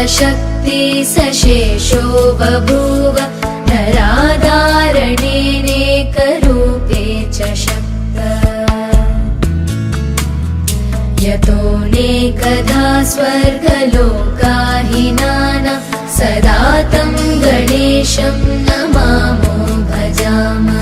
शक्ति सशेषो बभूव धराधारणेनेकरूपे च शक्त यतोऽनेकधा स्वर्गलोकाहिनानां सदा तं गणेशं नमामो भजामः।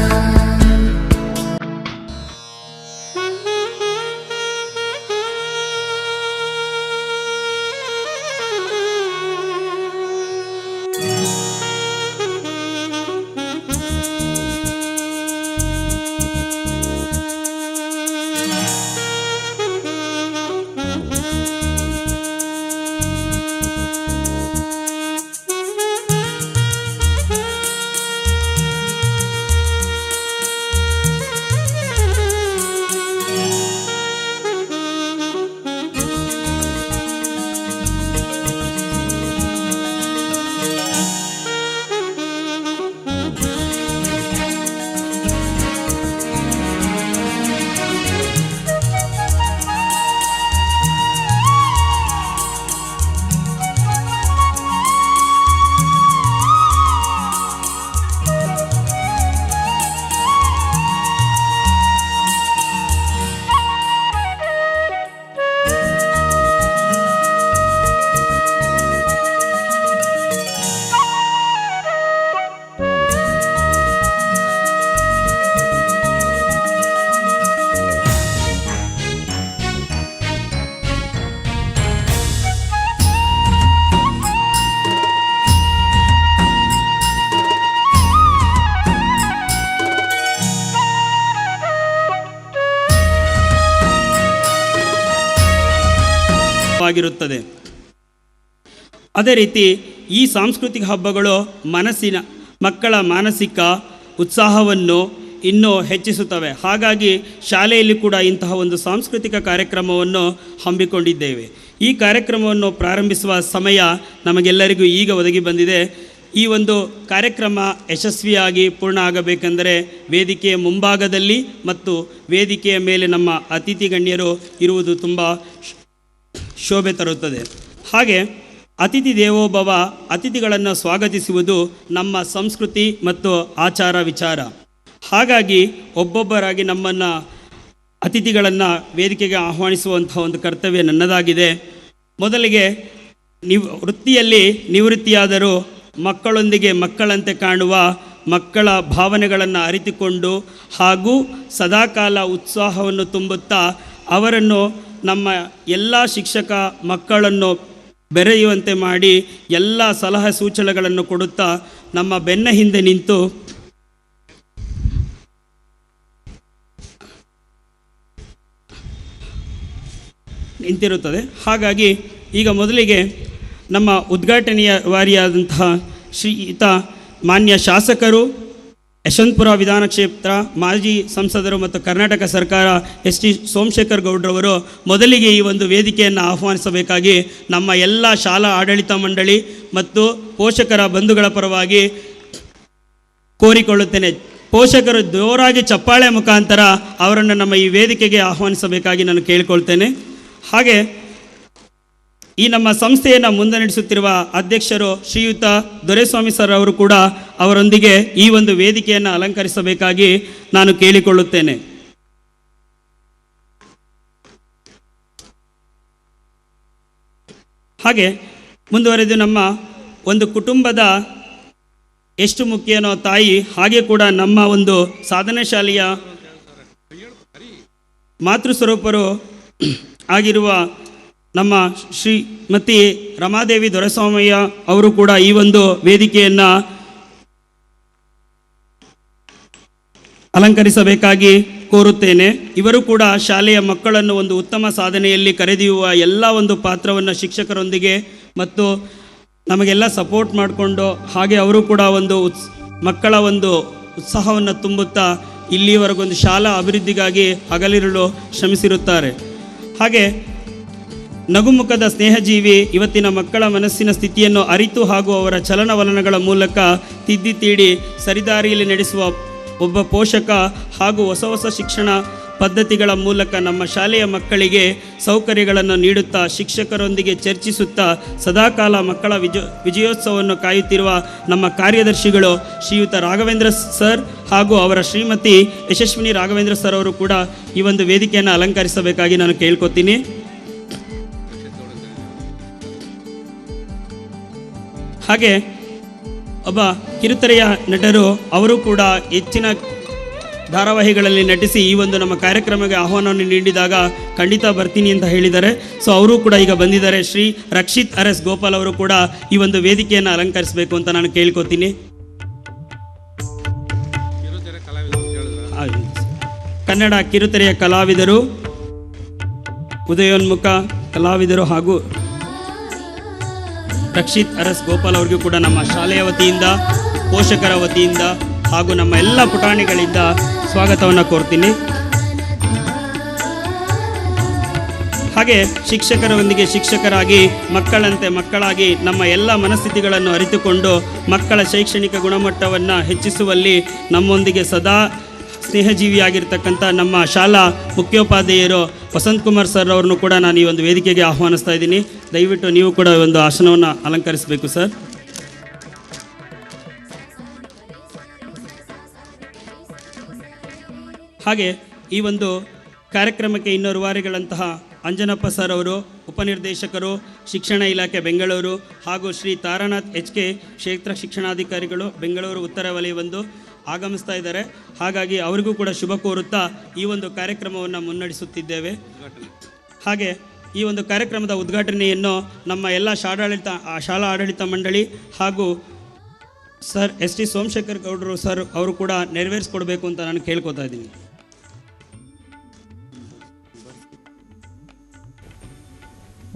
ವಾಗಿರುತ್ತದೆ. ಅದೇ ರೀತಿ ಈ ಸಾಂಸ್ಕೃತಿಕ ಹಬ್ಬಗಳು ಮಕ್ಕಳ ಮಾನಸಿಕ ಉತ್ಸಾಹವನ್ನು ಇನ್ನೂ ಹೆಚ್ಚಿಸುತ್ತವೆ. ಹಾಗಾಗಿ ಶಾಲೆಯಲ್ಲಿ ಕೂಡ ಇಂತಹ ಒಂದು ಸಾಂಸ್ಕೃತಿಕ ಕಾರ್ಯಕ್ರಮವನ್ನು ಹಮ್ಮಿಕೊಂಡಿದ್ದೇವೆ. ಈ ಕಾರ್ಯಕ್ರಮವನ್ನು ಪ್ರಾರಂಭಿಸುವ ಸಮಯ ನಮಗೆಲ್ಲರಿಗೂ ಈಗ ಒದಗಿ ಬಂದಿದೆ. ಈ ಒಂದು ಕಾರ್ಯಕ್ರಮ ಯಶಸ್ವಿಯಾಗಿ ಪೂರ್ಣ ಆಗಬೇಕೆಂದರೆ ವೇದಿಕೆಯ ಮುಂಭಾಗದಲ್ಲಿ ಮತ್ತು ವೇದಿಕೆಯ ಮೇಲೆ ನಮ್ಮ ಅತಿಥಿ ಗಣ್ಯರು ಇರುವುದು ತುಂಬ ಶೋಭೆ ತರುತ್ತದೆ. ಹಾಗೆ ಅತಿಥಿ ದೇವೋಭವ, ಅತಿಥಿಗಳನ್ನು ಸ್ವಾಗತಿಸುವುದು ನಮ್ಮ ಸಂಸ್ಕೃತಿ ಮತ್ತು ಆಚಾರ ವಿಚಾರ. ಹಾಗಾಗಿ ಒಬ್ಬೊಬ್ಬರಾಗಿ ನಮ್ಮನ್ನು ಅತಿಥಿಗಳನ್ನು ವೇದಿಕೆಗೆ ಆಹ್ವಾನಿಸುವಂಥ ಒಂದು ಕರ್ತವ್ಯ ನನ್ನದಾಗಿದೆ. ಮೊದಲಿಗೆ ವೃತ್ತಿಯಲ್ಲಿ ನಿವೃತ್ತಿಯಾದರೂ ಮಕ್ಕಳೊಂದಿಗೆ ಮಕ್ಕಳಂತೆ ಕಾಣುವ ಮಕ್ಕಳ ಭಾವನೆಗಳನ್ನು ಅರಿತುಕೊಂಡು ಹಾಗೂ ಸದಾಕಾಲ ಉತ್ಸಾಹವನ್ನು ತುಂಬುತ್ತಾ ಅವರನ್ನು ನಮ್ಮ ಎಲ್ಲ ಶಿಕ್ಷಕ ಮಕ್ಕಳನ್ನು ಬೆರೆಯುವಂತೆ ಮಾಡಿ ಎಲ್ಲ ಸಲಹೆ ಸೂಚನೆಗಳನ್ನು ಕೊಡುತ್ತಾ ನಮ್ಮ ಬೆನ್ನ ಹಿಂದೆ ನಿಂತಿರುತ್ತದೆ. ಹಾಗಾಗಿ ಈಗ ಮೊದಲಿಗೆ ನಮ್ಮ ಉದ್ಘಾಟನೆಯ ವಾರಿಯಾದಂತಹ ಶ್ರೀಯುತ ಮಾನ್ಯ ಶಾಸಕರು, ಯಶವಂತಪುರ ವಿಧಾನ ಕ್ಷೇತ್ರ ಮಾಜಿ ಸಂಸದರು ಮತ್ತು ಕರ್ನಾಟಕ ಸರ್ಕಾರ ಟಿ ಸೋಮಶೇಖರ್ ಗೌಡ್ರವರು ಮೊದಲಿಗೆ ಈ ಒಂದು ವೇದಿಕೆಯನ್ನು ಆಹ್ವಾನಿಸಬೇಕಾಗಿ ನಮ್ಮ ಎಲ್ಲ ಶಾಲಾ ಆಡಳಿತ ಮಂಡಳಿ ಮತ್ತು ಪೋಷಕರ ಬಂಧುಗಳ ಪರವಾಗಿ ಕೋರಿಕೊಳ್ಳುತ್ತೇನೆ. ಪೋಷಕರು ಜೋರಾಗಿ ಚಪ್ಪಾಳೆ ಮುಖಾಂತರ ಅವರನ್ನು ನಮ್ಮ ಈ ವೇದಿಕೆಗೆ ಆಹ್ವಾನಿಸಬೇಕಾಗಿ ನಾನು ಕೇಳಿಕೊಳ್ತೇನೆ. ಹಾಗೆ ಈ ನಮ್ಮ ಸಂಸ್ಥೆಯನ್ನು ಮುಂದೆ ನಡೆಸುತ್ತಿರುವ ಅಧ್ಯಕ್ಷರು ಶ್ರೀಯುತ ದೊರೆಸ್ವಾಮಿ ಸರ್ ಅವರು ಕೂಡ ಅವರೊಂದಿಗೆ ಈ ಒಂದು ವೇದಿಕೆಯನ್ನು ಅಲಂಕರಿಸಬೇಕಾಗಿ ನಾನು ಕೇಳಿಕೊಳ್ಳುತ್ತೇನೆ. ಹಾಗೆ ಮುಂದುವರೆದು ನಮ್ಮ ಒಂದು ಕುಟುಂಬದ ಎಷ್ಟು ಮುಖ್ಯನೋ ತಾಯಿ, ಹಾಗೆ ಕೂಡ ನಮ್ಮ ಒಂದು ಸಾಧನೆ ಶಾಲೆಯ ಮಾತೃಸ್ವರೂಪರು ಆಗಿರುವ ನಮ್ಮ ಶ್ರೀಮತಿ ರಮಾದೇವಿ ದೊರೆಸ್ವಾಮಯ್ಯ ಅವರು ಕೂಡ ಈ ಒಂದು ವೇದಿಕೆಯನ್ನು ಅಲಂಕರಿಸಬೇಕಾಗಿ ಕೋರುತ್ತೇನೆ. ಇವರು ಕೂಡ ಶಾಲೆಯ ಮಕ್ಕಳನ್ನು ಒಂದು ಉತ್ತಮ ಸಾಧನೆಯಲ್ಲಿ ಕರೆದೊಯ್ಯುವ ಎಲ್ಲ ಒಂದು ಪಾತ್ರವನ್ನು ಶಿಕ್ಷಕರೊಂದಿಗೆ ಮತ್ತು ನಮಗೆಲ್ಲ ಸಪೋರ್ಟ್ ಮಾಡಿಕೊಂಡು, ಹಾಗೆ ಅವರು ಕೂಡ ಒಂದು ಮಕ್ಕಳ ಒಂದು ಉತ್ಸಾಹವನ್ನು ತುಂಬುತ್ತಾ ಇಲ್ಲಿವರೆಗೊಂದು ಶಾಲಾ ಅಭಿವೃದ್ಧಿಗಾಗಿ ಹಗಲಿರುಳು ಶ್ರಮಿಸಿರುತ್ತಾರೆ. ಹಾಗೆ ನಗುಮುಖದ ಸ್ನೇಹಜೀವಿ ಇವತ್ತಿನ ಮಕ್ಕಳ ಮನಸ್ಸಿನ ಸ್ಥಿತಿಯನ್ನು ಅರಿತು ಹಾಗೂ ಅವರ ಚಲನವಲನಗಳ ಮೂಲಕ ತಿದ್ದಿ ತೀಡಿ ಸರಿದಾರಿಯಲ್ಲಿ ನಡೆಸುವ ಒಬ್ಬ ಪೋಷಕ ಹಾಗೂ ಹೊಸ ಹೊಸ ಶಿಕ್ಷಣ ಪದ್ಧತಿಗಳ ಮೂಲಕ ನಮ್ಮ ಶಾಲೆಯ ಮಕ್ಕಳಿಗೆ ಸೌಕರ್ಯಗಳನ್ನು ನೀಡುತ್ತಾ ಶಿಕ್ಷಕರೊಂದಿಗೆ ಚರ್ಚಿಸುತ್ತಾ ಸದಾಕಾಲ ಮಕ್ಕಳ ವಿಜಯೋತ್ಸವವನ್ನು ಕಾಯುತ್ತಿರುವ ನಮ್ಮ ಕಾರ್ಯದರ್ಶಿಗಳು ಶ್ರೀಯುತ ರಾಘವೇಂದ್ರ ಸರ್ ಹಾಗೂ ಅವರ ಶ್ರೀಮತಿ ಯಶಸ್ವಿನಿ ರಾಘವೇಂದ್ರ ಸರ್ ಅವರು ಕೂಡ ಈ ಒಂದು ವೇದಿಕೆಯನ್ನು ಅಲಂಕರಿಸಬೇಕಾಗಿ ನಾನು ಕೇಳ್ಕೊತೀನಿ. ಹಾಗೆ ಒಬ್ಬ ಕಿರುತೆರೆಯ ನಟರು ಅವರು ಕೂಡ ಹೆಚ್ಚಿನ ಧಾರಾವಾಹಿಗಳಲ್ಲಿ ನಟಿಸಿ ಈ ಒಂದು ನಮ್ಮ ಕಾರ್ಯಕ್ರಮಕ್ಕೆ ಆಹ್ವಾನವನ್ನು ನೀಡಿದಾಗ ಖಂಡಿತ ಬರ್ತೀನಿ ಅಂತ ಹೇಳಿದ್ದಾರೆ. ಸೊ ಅವರು ಕೂಡ ಈಗ ಬಂದಿದ್ದಾರೆ. ಶ್ರೀ ರಕ್ಷಿತ್ RS ಗೋಪಾಲ್ ಅವರು ಕೂಡ ಈ ಒಂದು ವೇದಿಕೆಯನ್ನು ಅಲಂಕರಿಸಬೇಕು ಅಂತ ನಾನು ಕೇಳ್ಕೊತೀನಿ. ಕನ್ನಡ ಕಿರುತೆರೆಯ ಕಲಾವಿದರು, ಉದಯೋನ್ಮುಖ ಕಲಾವಿದರು ಹಾಗೂ ರಕ್ಷಿತ್ RS ಗೋಪಾಲ್ ಅವ್ರಿಗೂ ಕೂಡ ನಮ್ಮ ಶಾಲೆಯ ವತಿಯಿಂದ, ಪೋಷಕರ ವತಿಯಿಂದ ಹಾಗೂ ನಮ್ಮ ಎಲ್ಲ ಪುಟಾಣಿಗಳಿಂದ ಸ್ವಾಗತವನ್ನು ಕೋರ್ತೀನಿ. ಹಾಗೆ ಶಿಕ್ಷಕರೊಂದಿಗೆ ಶಿಕ್ಷಕರಾಗಿ, ಮಕ್ಕಳಂತೆ ಮಕ್ಕಳಾಗಿ ನಮ್ಮ ಎಲ್ಲ ಮನಸ್ಥಿತಿಗಳನ್ನು ಅರಿತುಕೊಂಡು ಮಕ್ಕಳ ಶೈಕ್ಷಣಿಕ ಗುಣಮಟ್ಟವನ್ನು ಹೆಚ್ಚಿಸುವಲ್ಲಿ ನಮ್ಮೊಂದಿಗೆ ಸದಾ ಸ್ನೇಹಜೀವಿಯಾಗಿರ್ತಕ್ಕಂಥ ನಮ್ಮ ಶಾಲಾ ಮುಖ್ಯೋಪಾಧ್ಯಾಯರು ವಸಂತ್ ಕುಮಾರ್ ಸರ್ ಅವ್ರನ್ನು ಕೂಡ ನಾನು ಈ ಒಂದು ವೇದಿಕೆಗೆ ಆಹ್ವಾನಿಸ್ತಾ ಇದ್ದೀನಿ. ದಯವಿಟ್ಟು ನೀವು ಕೂಡ ಒಂದು ಆಸನವನ್ನು ಅಲಂಕರಿಸಬೇಕು ಸರ್. ಹಾಗೆ ಈ ಒಂದು ಕಾರ್ಯಕ್ರಮಕ್ಕೆ ಇನ್ನೋರ್ವಾರಿಗಳಂತಹ ಅಂಜನಪ್ಪ ಸರ್ ಅವರು, ಉಪನಿರ್ದೇಶಕರು, ಶಿಕ್ಷಣ ಇಲಾಖೆ ಬೆಂಗಳೂರು, ಹಾಗೂ ಶ್ರೀ ತಾರಾನಾಥ್ HK ಕ್ಷೇತ್ರ ಶಿಕ್ಷಣಾಧಿಕಾರಿಗಳು ಬೆಂಗಳೂರು ಉತ್ತರ ವಲಯ 1 ಆಗಮಿಸ್ತಾ ಇದ್ದಾರೆ. ಹಾಗಾಗಿ ಅವರಿಗೂ ಕೂಡ ಶುಭ ಕೋರುತ್ತಾ ಈ ಒಂದು ಕಾರ್ಯಕ್ರಮವನ್ನು ಮುನ್ನಡೆಸುತ್ತಿದ್ದೇವೆ. ಹಾಗೆ ಈ ಒಂದು ಕಾರ್ಯಕ್ರಮದ ಉದ್ಘಾಟನೆಯನ್ನು ನಮ್ಮ ಎಲ್ಲ ಶಾಲಾ ಆಡಳಿತ ಮಂಡಳಿ ಹಾಗೂ ಸರ್ ST ಸೋಮಶೇಖರ್ ಗೌಡರು ಸರ್ ಅವರು ಕೂಡ ನೆರವೇರಿಸ್ಕೊಡ್ಬೇಕು ಅಂತ ನಾನು ಕೇಳ್ಕೊತಾ ಇದ್ದೀನಿ.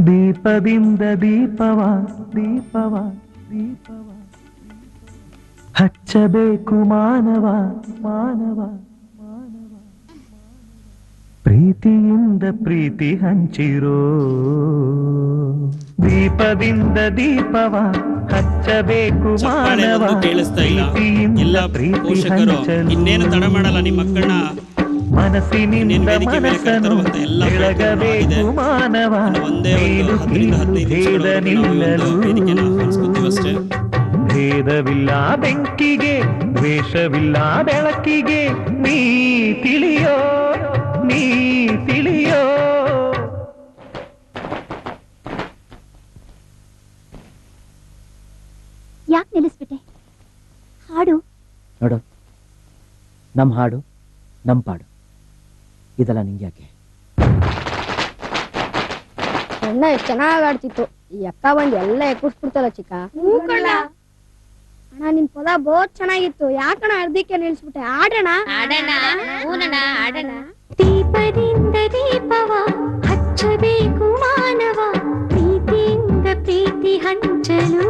ದೀಪದಿಂದ ದೀಪವ ದೀಪವ ದೀಪವ ಹಚ್ಚಬೇಕು ಮಾನವ ಮಾನವ ಮಾನವ, ಪ್ರೀತಿಯಿಂದ ಪ್ರೀತಿ ಹಂಚಿರೋ. ದೀಪದಿಂದ ದೀಪವ ಹಚ್ಚಬೇಕು ಮಾನವ, ಕೇಳಿಸ್ತಾ ಇಲ್ಲ. ಎಲ್ಲ ಪೋಷಕರು ಇನ್ನೇನು ತಡ ಮಾಡಲ್ಲ, ನಿಮ್ಮ ಮಕ್ಕಳನ್ನ ಮನಸ್ಸಿನಿಂದ ಮನಸ್ಸನ್ನು ಬೆಳಗಬೇಕು ಮಾನವ, ಭೇದವಿಲ್ಲ ಬೆಂಕಿಗೆ, ದ್ವೇಷವಿಲ್ಲ ಬೆಳಕಿಗೆ, ನೀ ತಿಳಿಯೋ ನೀ ತಿಳಿಯೋ. ಯಾಕೆ ನಿಲ್ಲಿಸ್ಬಿಟ್ಟೆ? ಹಾಡು ನೋಡು, ನಮ್ಮ ಹಾಡು ನಮ್ಮ ಪಾಡು, ಇದೆಲ್ಲ ನಿಂಗೆ ಯಾಕೆ? ಅಣ್ಣ ಎಷ್ಟು ಚೆನ್ನಾಗಿ ಆಡ್ತಿತ್ತು. ಈ ಅಕ್ಕ ಬಂದು ಎಲ್ಲ ಎಕ್ಕುಡ್ಸ್ಬಿಡ್ತಲ್ಲ ಚಿಕ್ಕ. ಅಣ್ಣ ನಿನ್ ಪದ ಬಹುತ್ ಚೆನ್ನಾಗಿತ್ತು, ಯಾಕಣ್ಣ ಅರ್ಧಕ್ಕೆ ನಿಲ್ಸ್ಬಿಟ್ಟೆ? ಆಡೋಣ ಆಡೋಣ. ದೀಪದಿಂದ ದೀಪವ ಹಚ್ಚಬೇಕು ಮಾನವ, ಪ್ರೀತಿಯಿಂದ ಪ್ರೀತಿ ಹಂಚಲು.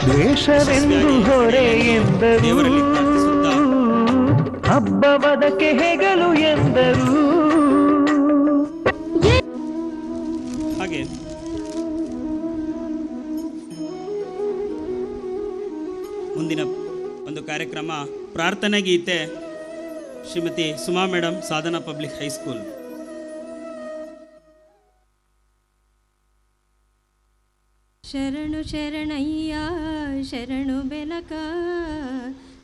ದ್ವೇಷವೆಂದು ಹೊರೆ ಎಂದರು, ಹಬ್ಬವದಕ್ಕೆ ಹೆಗಲು ಎಂದರು. ಹಾಗೆ ಮುಂದಿನ ಒಂದು ಕಾರ್ಯಕ್ರಮ ಪ್ರಾರ್ಥನಾ ಗೀತೆ, ಶ್ರೀಮತಿ ಸುಮಾ ಮೇಡಮ್, ಸಾಧನಾ ಪಬ್ಲಿಕ್ ಹೈಸ್ಕೂಲ್. ಶರಣು ಶರಣಯ್ಯ ಶರಣು ಬೆನಕ,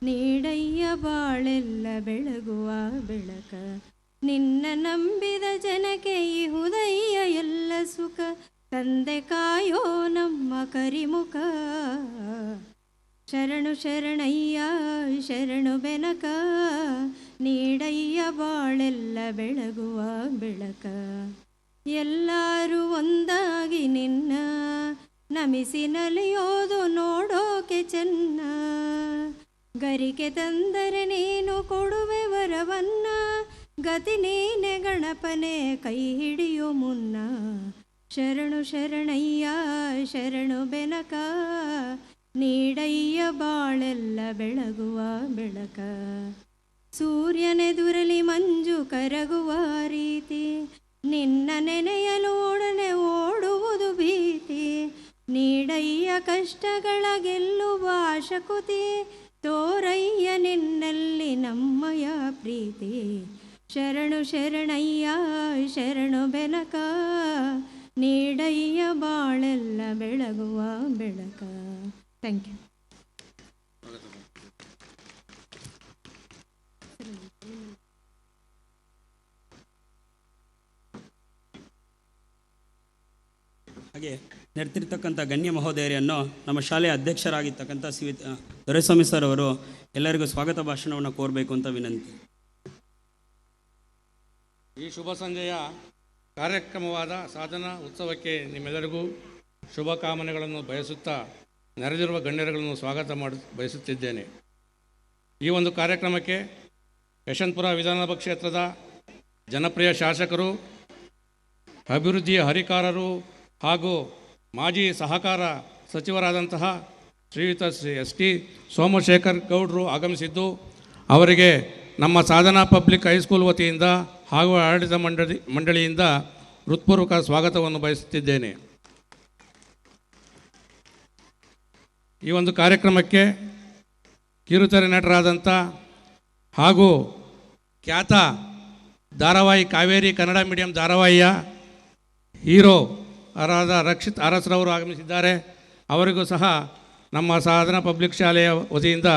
ನೀಡಯ್ಯ ಬಾಳೆಲ್ಲ ಬೆಳಗುವ ಬೆಳಕ. ನಿನ್ನ ನಂಬಿದ ಜನಕ್ಕೆ ಇಹುದಯ್ಯ ಎಲ್ಲ ಸುಖ, ತಂದೆ ಕಾಯೋ ನಮ್ಮ ಕರಿಮುಖ. ಶರಣು ಶರಣಯ್ಯ ಶರಣು ಬೆನಕ, ನೀಡಯ್ಯ ಬಾಳೆಲ್ಲ ಬೆಳಗುವ ಬೆಳಕ. ಎಲ್ಲರೂ ಒಂದಾಗಿ ನಿನ್ನ ನಮಿಸಿ ನಲಿಯೋದು ನೋಡೋಕೆ ಚೆನ್ನ, ಗರಿಕೆ ತಂದರೆ ನೀನು ಕೊಡುವೆ ವರವನ್ನ, ಗತಿ ನೀನೆ ಗಣಪನೆ ಕೈ ಹಿಡಿಯೋ ಮುನ್ನ. ಶರಣು ಶರಣಯ್ಯ ಶರಣು ಬೆನಕ, ನೀಡಯ್ಯ ಬಾಳೆಲ್ಲ ಬೆಳಗುವ ಬೆಳಕ. ಸೂರ್ಯನೆದುರಲಿ ಮಂಜು ಕರಗುವ ರೀತಿ, ನಿನ್ನ ನೆನೆಯಲೋಡನೆ ಓಡುವುದು ಭೀತಿ. ನೀಡಯ್ಯ ಕಷ್ಟಗಳ ಗೆಲ್ಲುವ ಶಕುತಿ, ತೋರಯ್ಯ ನಿನ್ನಲ್ಲಿ ನಮ್ಮಯ ಪ್ರೀತಿ. ಶರಣು ಶರಣಯ್ಯ ಶರಣು ಬೆನಕ, ನೀಡಯ್ಯ ಬಾಳೆಲ್ಲ ಬೆಳಗುವ ಬೆಳಕ. Thank you. ಹಾಗೆ ನೆರೆತಿರ್ತಕ್ಕಂಥ ಗಣ್ಯ ಮಹೋದಯರನ್ನು ನಮ್ಮ ಶಾಲೆಯ ಅಧ್ಯಕ್ಷರಾಗಿರ್ತಕ್ಕಂಥ ದೊರೆಸ್ವಾಮಿ ಸರ್ ಅವರು ಎಲ್ಲರಿಗೂ ಸ್ವಾಗತ ಭಾಷಣವನ್ನು ಕೋರಬೇಕು ಅಂತ ವಿನಂತಿ. ಈ ಶುಭ ಸಂಜೆಯ ಕಾರ್ಯಕ್ರಮವಾದ ಸಾಧನಾ ಉತ್ಸವಕ್ಕೆ ನಿಮ್ಮೆಲ್ಲರಿಗೂ ಶುಭ ಕಾಮನೆಗಳನ್ನು ಬಯಸುತ್ತಾ ನೆರೆದಿರುವ ಗಣ್ಯರುಗಳನ್ನು ಸ್ವಾಗತ ಬಯಸುತ್ತಿದ್ದೇನೆ. ಈ ಒಂದು ಕಾರ್ಯಕ್ರಮಕ್ಕೆ ಯಶವಂತಪುರ ವಿಧಾನಸಭಾ ಕ್ಷೇತ್ರದ ಜನಪ್ರಿಯ ಶಾಸಕರು, ಅಭಿವೃದ್ಧಿಯ ಹರಿಕಾರರು ಹಾಗೂ ಮಾಜಿ ಸಹಕಾರ ಸಚಿವರಾದಂತಹ ಶ್ರೀಯುತ ಶ್ರೀ ಸೋಮಶೇಖರ್ ಗೌಡರು ಆಗಮಿಸಿದ್ದು, ಅವರಿಗೆ ನಮ್ಮ ಸಾಧನಾ ಪಬ್ಲಿಕ್ ಹೈಸ್ಕೂಲ್ ವತಿಯಿಂದ ಹಾಗೂ ಆಡಳಿತ ಮಂಡಳಿಯಿಂದ ಹೃತ್ಪೂರ್ವಕ ಸ್ವಾಗತವನ್ನು ಬಯಸುತ್ತಿದ್ದೇನೆ. ಈ ಒಂದು ಕಾರ್ಯಕ್ರಮಕ್ಕೆ ಕಿರುತೆರೆ ನಟರಾದಂಥ ಹಾಗೂ ಖ್ಯಾತ ಧಾರಾವಾಹಿ ಕಾವೇರಿ ಕನ್ನಡ ಮೀಡಿಯಂ ಧಾರಾವಾಹಿಯ ಹೀರೋ ಆದ ರಕ್ಷಿತ್ ಅರಸ್ರವರು ಆಗಮಿಸಿದ್ದಾರೆ. ಅವರಿಗೂ ಸಹ ನಮ್ಮ ಸಾಧನಾ ಪಬ್ಲಿಕ್ ಶಾಲೆಯ ವತಿಯಿಂದ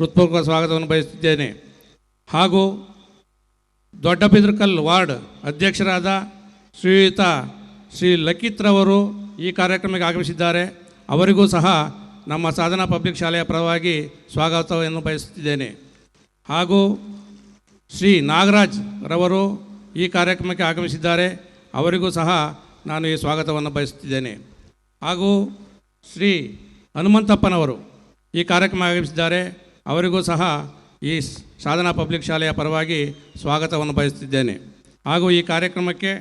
ಹೃತ್ಪೂರ್ವಕ ಸ್ವಾಗತವನ್ನು ಬಯಸುತ್ತಿದ್ದೇನೆ. ಹಾಗೂ ದೊಡ್ಡಬಿದ್ರಕಲ್ ವಾರ್ಡ್ ಅಧ್ಯಕ್ಷರಾದ ಶ್ರೀಯುತ ಶ್ರೀ ಲಕಿತ್ರವರು ಈ ಕಾರ್ಯಕ್ರಮಕ್ಕೆ ಆಗಮಿಸಿದ್ದಾರೆ. ಅವರಿಗೂ ಸಹ ನಮ್ಮ ಸಾಧನಾ ಪಬ್ಲಿಕ್ ಶಾಲೆಯ ಪರವಾಗಿ ಸ್ವಾಗತವನ್ನು ಬಯಸುತ್ತಿದ್ದೇನೆ. ಹಾಗೂ ಶ್ರೀ ನಾಗರಾಜ್ ರವರು ಈ ಕಾರ್ಯಕ್ರಮಕ್ಕೆ ಆಗಮಿಸಿದ್ದಾರೆ. ಅವರಿಗೂ ಸಹ ನಾನು ಈ ಸ್ವಾಗತವನ್ನು ಬಯಸುತ್ತಿದ್ದೇನೆ. ಹಾಗೂ ಶ್ರೀ ಹನುಮಂತಪ್ಪನವರು ಈ ಕಾರ್ಯಕ್ರಮ ಆಗಮಿಸಿದ್ದಾರೆ. ಅವರಿಗೂ ಸಹ ಈ ಸಾಧನಾ ಪಬ್ಲಿಕ್ ಶಾಲೆಯ ಪರವಾಗಿ ಸ್ವಾಗತವನ್ನು ಬಯಸುತ್ತಿದ್ದೇನೆ. ಹಾಗೂ ಈ ಕಾರ್ಯಕ್ರಮಕ್ಕೆ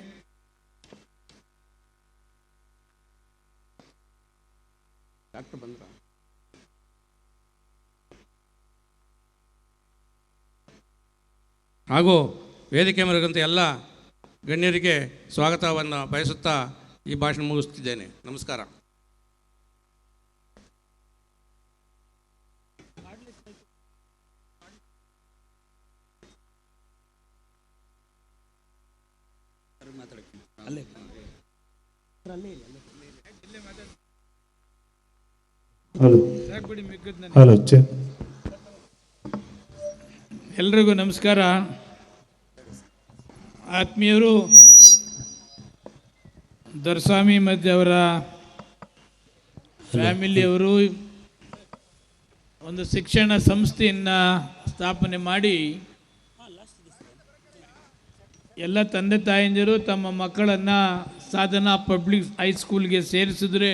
ಡಾಕ್ಟರ್ ಬಂದ್ರ ಹಾಗೂ ವೇದಿಕೆ ಮೇಲಿರುವಂಥ ಎಲ್ಲ ಗಣ್ಯರಿಗೆ ಸ್ವಾಗತವನ್ನು ಬಯಸುತ್ತಾ ಈ ಭಾಷಣ ಮುಗಿಸುತ್ತಿದ್ದೇನೆ. ನಮಸ್ಕಾರ. ಹಲೋ ಎಲ್ರಿಗೂ ನಮಸ್ಕಾರ. ಆತ್ಮೀಯರು, ದೊರೆಸ್ವಾಮಿ ಮತ್ತು ಅವರ ಫ್ಯಾಮಿಲಿಯವರು ಒಂದು ಶಿಕ್ಷಣ ಸಂಸ್ಥೆಯನ್ನು ಸ್ಥಾಪನೆ ಮಾಡಿ ಎಲ್ಲ ತಂದೆ ತಾಯಂದಿರು ತಮ್ಮ ಮಕ್ಕಳನ್ನು ಸಾಧನಾ ಪಬ್ಲಿಕ್ ಹೈಸ್ಕೂಲ್ಗೆ ಸೇರಿಸಿದ್ರೆ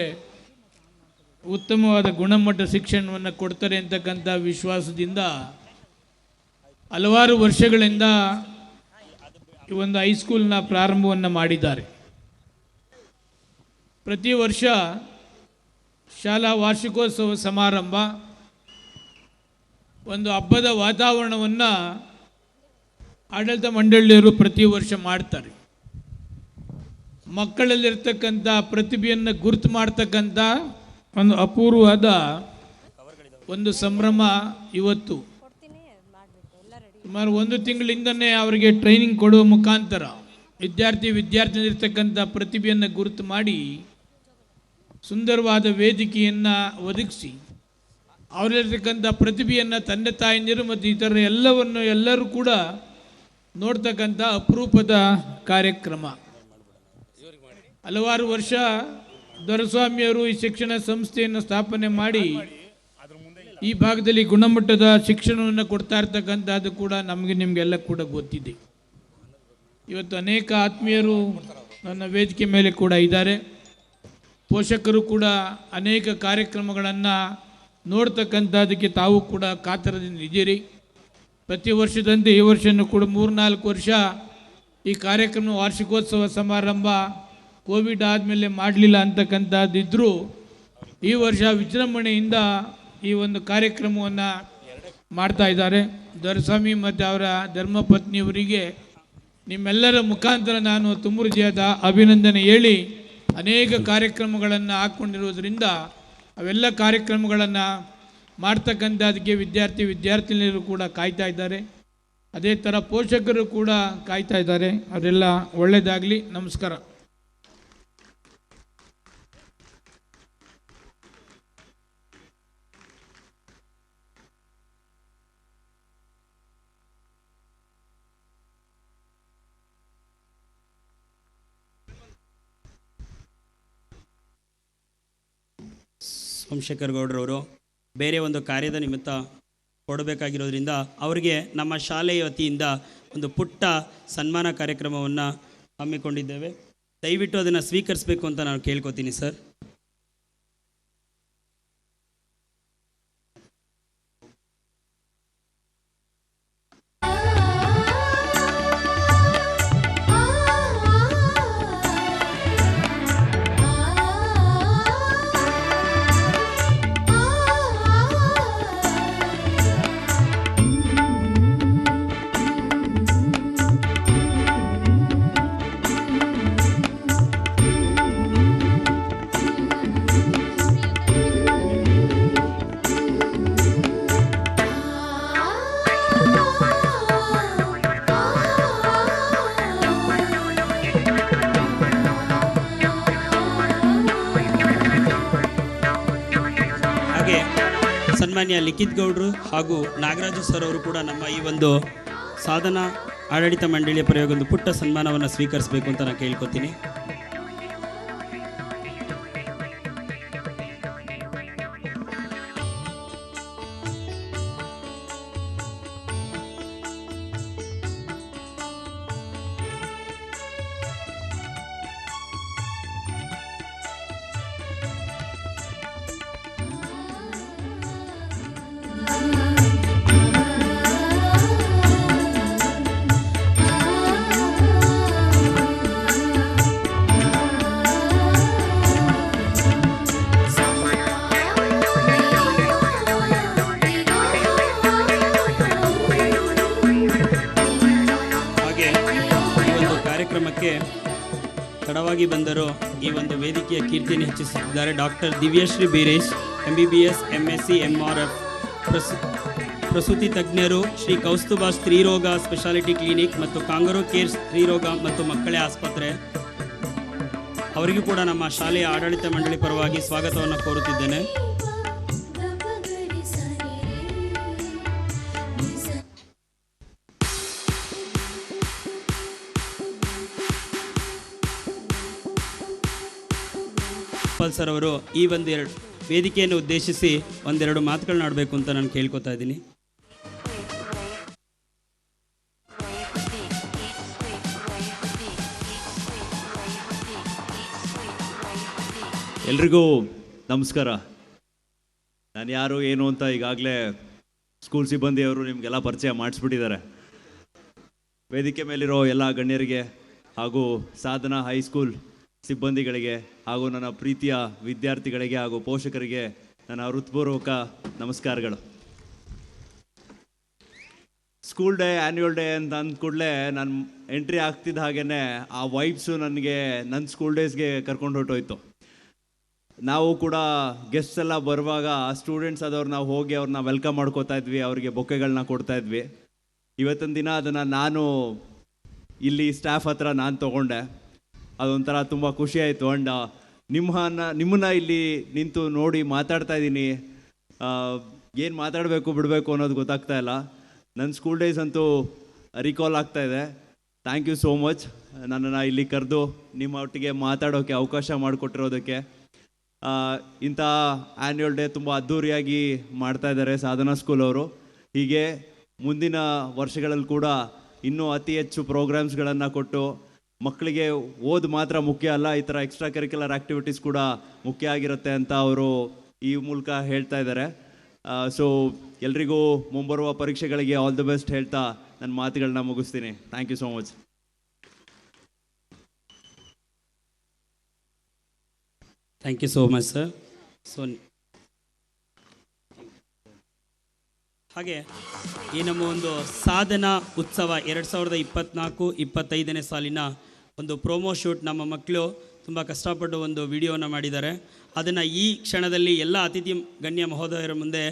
ಉತ್ತಮವಾದ ಗುಣಮಟ್ಟ ಶಿಕ್ಷಣವನ್ನು ಕೊಡ್ತಾರೆ ಅಂತಕ್ಕಂಥ ವಿಶ್ವಾಸದಿಂದ ಹಲವಾರು ವರ್ಷಗಳಿಂದ ಈ ಒಂದು ಹೈಸ್ಕೂಲ್ನ ಪ್ರಾರಂಭವನ್ನು ಮಾಡಿದ್ದಾರೆ. ಪ್ರತಿ ವರ್ಷ ಶಾಲಾ ವಾರ್ಷಿಕೋತ್ಸವ ಸಮಾರಂಭ, ಒಂದು ಹಬ್ಬದ ವಾತಾವರಣವನ್ನು ಆಡಳಿತ ಮಂಡಳಿಯವರು ಪ್ರತಿ ವರ್ಷ ಮಾಡ್ತಾರೆ. ಮಕ್ಕಳಲ್ಲಿರ್ತಕ್ಕಂಥ ಪ್ರತಿಭೆಯನ್ನು ಗುರುತು ಮಾಡ್ತಕ್ಕಂಥ ಒಂದು ಅಪೂರ್ವವಾದ ಒಂದು ಸಂಭ್ರಮ ಇವತ್ತು. ಸುಮಾರು 1 ತಿಂಗಳಿಂದನೇ ಅವರಿಗೆ ಟ್ರೈನಿಂಗ್ ಕೊಡುವ ಮುಖಾಂತರ ವಿದ್ಯಾರ್ಥಿನಿರ್ತಕ್ಕಂಥ ಪ್ರತಿಭೆಯನ್ನು ಗುರುತು ಮಾಡಿ ಸುಂದರವಾದ ವೇದಿಕೆಯನ್ನು ಒದಗಿಸಿ ಅವರಲ್ಲಿರ್ತಕ್ಕಂಥ ಪ್ರತಿಭೆಯನ್ನು ತಂದೆ ತಾಯಂದಿರು ಮತ್ತು ಇತರ ಎಲ್ಲರೂ ಕೂಡ ನೋಡ್ತಕ್ಕಂಥ ಅಪರೂಪದ ಕಾರ್ಯಕ್ರಮ. ಹಲವಾರು ವರ್ಷ ದೊರೆಸ್ವಾಮಿಯವರು ಈ ಶಿಕ್ಷಣ ಸಂಸ್ಥೆಯನ್ನು ಸ್ಥಾಪನೆ ಮಾಡಿ ಈ ಭಾಗದಲ್ಲಿ ಗುಣಮಟ್ಟದ ಶಿಕ್ಷಣವನ್ನು ಕೊಡ್ತಾ ಇರ್ತಕ್ಕಂಥದ್ದು ಕೂಡ ನಿಮಗೆಲ್ಲ ಕೂಡ ಗೊತ್ತಿದೆ. ಇವತ್ತು ಅನೇಕ ಆತ್ಮೀಯರು ನನ್ನ ವೇದಿಕೆ ಮೇಲೆ ಕೂಡ ಇದ್ದಾರೆ. ಪೋಷಕರು ಕೂಡ ಅನೇಕ ಕಾರ್ಯಕ್ರಮಗಳನ್ನು ನೋಡ್ತಕ್ಕಂಥದ್ದಕ್ಕೆ ತಾವು ಕೂಡ ಕಾತರದಿಂದ ಇದ್ದೀರಿ. ಪ್ರತಿ ವರ್ಷದಂತೆ ಈ ವರ್ಷನೂ ಕೂಡ 3-4 ವರ್ಷ ಈ ಕಾರ್ಯಕ್ರಮ ವಾರ್ಷಿಕೋತ್ಸವ ಸಮಾರಂಭ ಕೋವಿಡ್ ಆದಮೇಲೆ ಮಾಡಲಿಲ್ಲ ಅಂತಕ್ಕಂಥದ್ದಿದ್ದರೂ ಈ ವರ್ಷ ವಿಜೃಂಭಣೆಯಿಂದ ಈ ಒಂದು ಕಾರ್ಯಕ್ರಮವನ್ನು ಮಾಡ್ತಾ ಇದ್ದಾರೆ. ದೊರೆಸ್ವಾಮಿ ಮತ್ತು ಅವರ ಧರ್ಮಪತ್ನಿಯವರಿಗೆ ನಿಮ್ಮೆಲ್ಲರ ಮುಖಾಂತರ ನಾನು ತುಂಬ ಹೃದಯದ ಅಭಿನಂದನೆ ಹೇಳಿ, ಅನೇಕ ಕಾರ್ಯಕ್ರಮಗಳನ್ನು ಹಾಕ್ಕೊಂಡಿರೋದ್ರಿಂದ ಅವೆಲ್ಲ ಕಾರ್ಯಕ್ರಮಗಳನ್ನು ಮಾಡ್ತಕ್ಕಂಥದಕ್ಕೆ ವಿದ್ಯಾರ್ಥಿನಿಯರು ಕೂಡ ಕಾಯ್ತಾ ಇದ್ದಾರೆ. ಅದೇ ಥರ ಪೋಷಕರು ಕೂಡ ಕಾಯ್ತಾ ಇದ್ದಾರೆ. ಅದೆಲ್ಲ ಒಳ್ಳೆಯದಾಗಲಿ. ನಮಸ್ಕಾರ. ಸೋಮಶೇಖರ್ ಗೌಡ್ರವರು ಬೇರೆ ಒಂದು ಕಾರ್ಯದ ನಿಮಿತ್ತ ಕೊಡಬೇಕಾಗಿರೋದ್ರಿಂದ ಅವರಿಗೆ ನಮ್ಮ ಶಾಲೆಯ ವತಿಯಿಂದ ಒಂದು ಪುಟ್ಟ ಸನ್ಮಾನ ಕಾರ್ಯಕ್ರಮವನ್ನು ಹಮ್ಮಿಕೊಂಡಿದ್ದೇವೆ. ದಯವಿಟ್ಟು ಅದನ್ನು ಸ್ವೀಕರಿಸಬೇಕು ಅಂತ ನಾನು ಕೇಳ್ಕೊತೀನಿ ಸರ್. ಸನ್ಮಾನ್ಯ ಲಿಖಿತ್ ಗೌಡ್ರು ಹಾಗೂ ನಾಗರಾಜು ಸರ್ ಅವರು ಕೂಡ ನಮ್ಮ ಈ ಒಂದು ಸಾಧನಾ ಆಡಳಿತ ಮಂಡಳಿಯ ಪರವಾಗಿ ಒಂದು ಪುಟ್ಟ ಸನ್ಮಾನವನ್ನು ಸ್ವೀಕರಿಸಬೇಕು ಅಂತ ನಾನು ಕೇಳ್ಕೊತೀನಿ. ಕಾರ್ಯಕ್ರಮಕ್ಕೆ ತಡವಾಗಿ ಬಂದರೂ ಈ ಒಂದು ವೇದಿಕೆಯ ಕೀರ್ತಿಯನ್ನು ಹೆಚ್ಚಿಸುತ್ತಿದ್ದಾರೆ doctor Divyashree Beeresh, MBBS, MSc, MRF, ಪ್ರಸೂತಿ ತಜ್ಞರು, ಶ್ರೀ ಕೌಸ್ತುಭ ಸ್ತ್ರೀರೋಗ ಸ್ಪೆಷಾಲಿಟಿ ಕ್ಲಿನಿಕ್ ಮತ್ತು ಕಾಂಗರೂ ಕೇರ್ ಸ್ತ್ರೀರೋಗ ಮತ್ತು ಮಕ್ಕಳ ಆಸ್ಪತ್ರೆ. ಅವರಿಗೂ ಕೂಡ ನಮ್ಮ ಶಾಲೆಯ ಆಡಳಿತ ಮಂಡಳಿ ಪರವಾಗಿ ಸ್ವಾಗತವನ್ನು ಕೋರುತ್ತಿದ್ದೇನೆ. ಸರ್ ಅವರು ಈ ಒಂದೆರಡು ವೇದಿಕೆಯನ್ನು ಉದ್ದೇಶಿಸಿ ಒಂದೆರಡು ಮಾತುಗಳನ್ನ ಆಡಬೇಕು ಅಂತ ನಾನು ಕೇಳ್ಕೊತಾ ಇದ್ದೀನಿ. ಎಲ್ರಿಗೂ ನಮಸ್ಕಾರ. ನಾನು ಯಾರು ಏನು ಅಂತ ಈಗಾಗಲೇ ಸ್ಕೂಲ್ ಸಿಬ್ಬಂದಿಯವರು ನಿಮಗೆಲ್ಲ ಪರಿಚಯ ಮಾಡಿಸ್ಬಿಟ್ಟಿದ್ದಾರೆ. ವೇದಿಕೆ ಮೇಲಿರೋ ಎಲ್ಲ ಗಣ್ಯರಿಗೆ ಹಾಗೂ ಸಾಧನಾ ಹೈಸ್ಕೂಲ್ ಸಿಬ್ಬಂದಿಗಳಿಗೆ ಹಾಗೂ ನನ್ನ ಪ್ರೀತಿಯ ವಿದ್ಯಾರ್ಥಿಗಳಿಗೆ ಹಾಗೂ ಪೋಷಕರಿಗೆ ನನ್ನ ಹೃತ್ಪೂರ್ವಕ ನಮಸ್ಕಾರಗಳು. ಸ್ಕೂಲ್ ಡೇ, ಆ್ಯನ್ಯುವಲ್ ಡೇ ಅಂತ ಅಂದ ಕೂಡಲೇ ನಾನು ಎಂಟ್ರಿ ಆಗ್ತಿದ್ದ ಹಾಗೇ ಆ ವೈಬ್ಸು ನನಗೆ ನನ್ನ ಸ್ಕೂಲ್ ಡೇಸ್ಗೆ ಕರ್ಕೊಂಡು ಹೊರಟೋಯ್ತು. ನಾವು ಕೂಡ ಗೆಸ್ಟ್ಸ್ ಎಲ್ಲ ಬರುವಾಗ ಸ್ಟೂಡೆಂಟ್ಸ್ ಆದವ್ರು ನಾವು ಹೋಗಿ ಅವ್ರನ್ನ ವೆಲ್ಕಮ್ ಮಾಡ್ಕೋತಾ ಇದ್ವಿ, ಅವರಿಗೆ ಬೊಕ್ಕೆಗಳನ್ನ ಕೊಡ್ತಾ ಇದ್ವಿ. ಇವತ್ತಿನ ದಿನ ಅದನ್ನು ನಾನು ಇಲ್ಲಿ ಸ್ಟಾಫ್ ಹತ್ರ ನಾನು ತೊಗೊಂಡೆ. ಅದೊಂಥರ ತುಂಬ ಖುಷಿ ಆಯಿತು. ಆ್ಯಂಡ್ ನಿಮ್ಮನ್ನು ಇಲ್ಲಿ ನಿಂತು ನೋಡಿ ಮಾತಾಡ್ತಾ ಇದ್ದೀನಿ. ಏನು ಮಾತಾಡಬೇಕು ಬಿಡಬೇಕು ಅನ್ನೋದು ಗೊತ್ತಾಗ್ತಾ ಇಲ್ಲ. ನನ್ನ ಸ್ಕೂಲ್ ಡೇಸ್ ಅಂತೂ ರಿಕಾಲ್ ಆಗ್ತಾ ಇದೆ. ಥ್ಯಾಂಕ್ ಯು ಸೋ ಮಚ್ ನನ್ನನ್ನು ಇಲ್ಲಿ ಕರೆದು ನಿಮ್ಮ ಒಟ್ಟಿಗೆ ಮಾತಾಡೋಕ್ಕೆ ಅವಕಾಶ ಮಾಡಿಕೊಟ್ಟಿರೋದಕ್ಕೆ. ಇಂಥ ಆ್ಯನ್ಯುವಲ್ ಡೇ ತುಂಬ ಅದ್ಧೂರಿಯಾಗಿ ಮಾಡ್ತಾಯಿದ್ದಾರೆ ಸಾಧನಾ ಸ್ಕೂಲ್ ಅವರು. ಹೀಗೆ ಮುಂದಿನ ವರ್ಷಗಳಲ್ಲಿ ಕೂಡ ಇನ್ನೂ ಅತಿ ಹೆಚ್ಚು ಪ್ರೋಗ್ರಾಮ್ಸ್ಗಳನ್ನು ಕೊಟ್ಟು ಮಕ್ಕಳಿಗೆ ಓದು ಮಾತ್ರ ಮುಖ್ಯ ಅಲ್ಲ, ಈ ಥರ ಎಕ್ಸ್ಟ್ರಾ ಕರಿಕ್ಯುಲರ್ ಆ್ಯಕ್ಟಿವಿಟೀಸ್ ಕೂಡ ಮುಖ್ಯ ಆಗಿರುತ್ತೆ ಅಂತ ಅವರು ಈ ಮೂಲಕ ಹೇಳ್ತಾ ಇದ್ದಾರೆ. ಸೊ ಎಲ್ರಿಗೂ ಮುಂಬರುವ ಪರೀಕ್ಷೆಗಳಿಗೆ ಆಲ್ ದಿ ಬೆಸ್ಟ್ ಹೇಳ್ತಾ ನನ್ನ ಮಾತುಗಳನ್ನ ಮುಗಿಸ್ತೀನಿ. Thank you so much. Thank you so much sir. So ಹಾಗೆ ಈ ನಮ್ಮ ಒಂದು ಸಾಧನಾ ಉತ್ಸವ 2024-25ನೇ ಸಾಲಿನ ಒಂದು ಪ್ರೋಮೋ ಶೂಟ್ ನಮ್ಮ ಮಕ್ಕಳು ತುಂಬ ಕಷ್ಟಪಟ್ಟು ಒಂದು ವಿಡಿಯೋನ ಮಾಡಿದ್ದಾರೆ. ಅದನ್ನು ಈ ಕ್ಷಣದಲ್ಲಿ ಎಲ್ಲ ಅತಿಥಿ ಗಣ್ಯ ಮಹೋದಯರ ಮುಂದೆ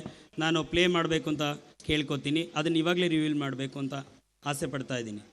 ನಾನು ಪ್ಲೇ ಮಾಡಬೇಕು ಅಂತ ಕೇಳ್ಕೊತೀನಿ. ಅದನ್ನು ಇವಾಗಲೇ ರಿವೀಲ್ ಮಾಡಬೇಕು ಅಂತ ಆಸೆ ಪಡ್ತಾ ಇದ್ದೀನಿ.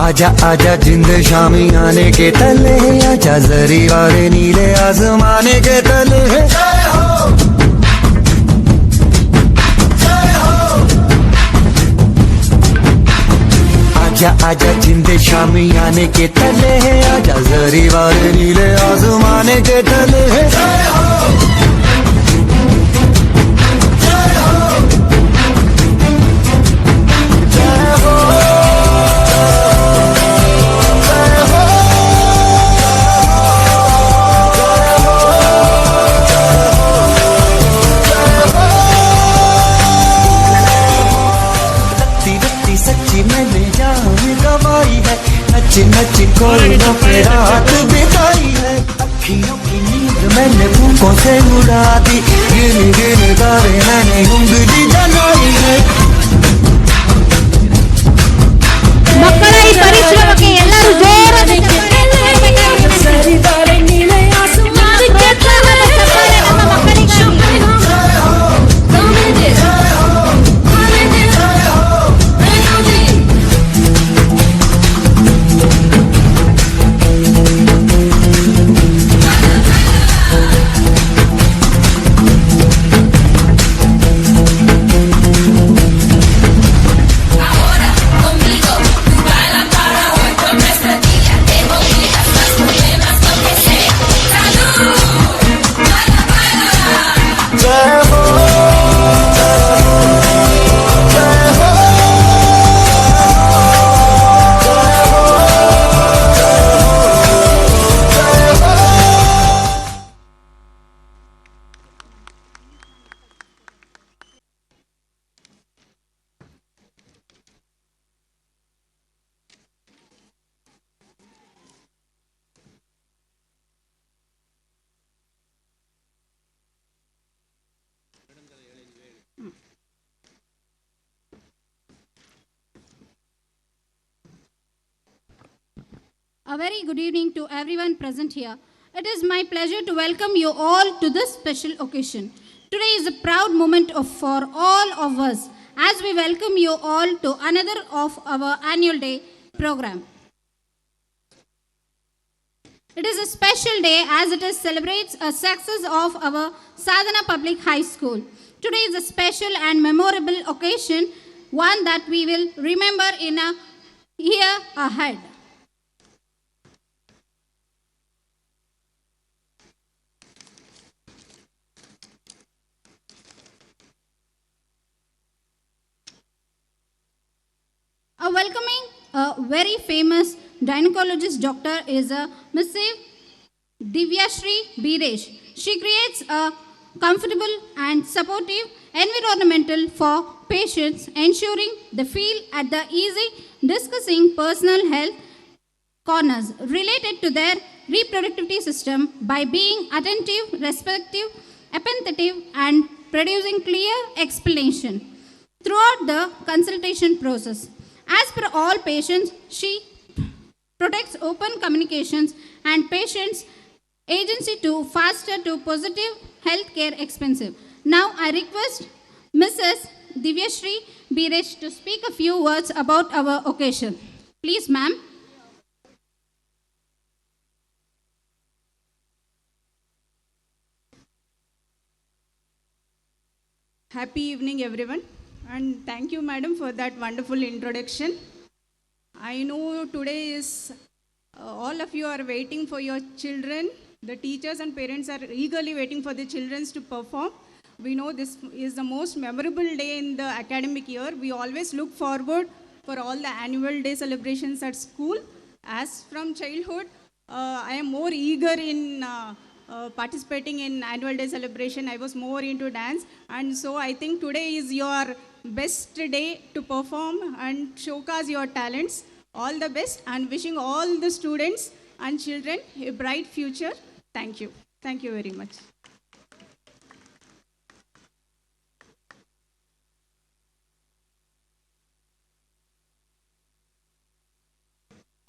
आजा आजा जिंद शामी आने के तले, आजा जरी वाले नीले आसमाने के तले। आजा आजा जिंद शामी आने के तले, आजा जरी वाले नीले आसमाने के तले। नच कोई न रात बिताई है, अखियों की नींद मैंने फूकों से उड़ा दी, गिन गिन तारे मैंने उंगली जलाई है। ಮಕ್ಕಳ ಈ ಪರೀಕ್ಷೆ ಬಗ್ಗೆ ಎಲ್ಲರೂ ಜೋರಾಗಿ ಚಪ್ಪಾಳೆ ನಮ್ಮ ಮಕ್ಕಳಿಗಾಗಿ. A very good evening to everyone present here. It is my pleasure to welcome you all to this special occasion. Today is a proud moment for all of us as we welcome you all to another of our annual day program. It is a special day as it celebrates a success of our Sadhana Public High School. Today is a special and memorable occasion, one that we will remember in a year ahead. Welcoming a very famous gynecologist doctor is Mrs. Divyashree Biresh. She creates a comfortable and supportive environmental for patients, ensuring they feel at the easy discussing personal health corners related to their reproductive system by being attentive, respectful, empathetic, and producing clear explanation throughout the consultation process. As per all patients, she protects open communications and patients' agency to faster to positive healthcare expensive. Now I request Mrs. Divyashree Biresh to speak a few words about our occasion. Please, ma'am. Happy evening, everyone. And thank you, madam, for that wonderful introduction. I know today is all of you are waiting for your children. The teachers and parents are eagerly waiting for the children to perform. We know this is the most memorable day in the academic year. We always look forward for all the annual day celebrations at school. As from childhood, I am more eager in participating in annual day celebration. I was more into dance, and so I think today is your best day to perform and showcase your talents. All the best, and wishing all the students and children a bright future. Thank you. Thank you very much.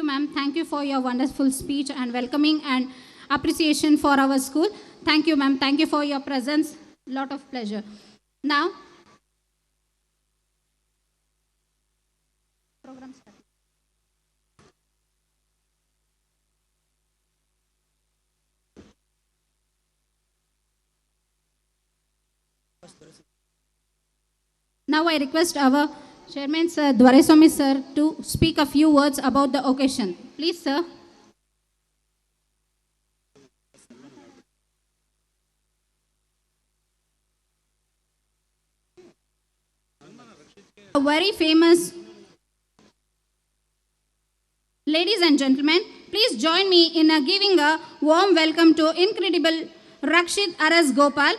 Ma'am, thank you for your wonderful speech and welcoming and appreciation for our school. Thank you, ma'am. Thank you for your presence. Lot of pleasure. Now, program start. Now I request our Chairman Sir Dwareswamy Sir to speak a few words about the occasion. Please, sir. A very famous. Ladies and gentlemen, please join me in giving a warm welcome to incredible Rakshit Aras Gopal,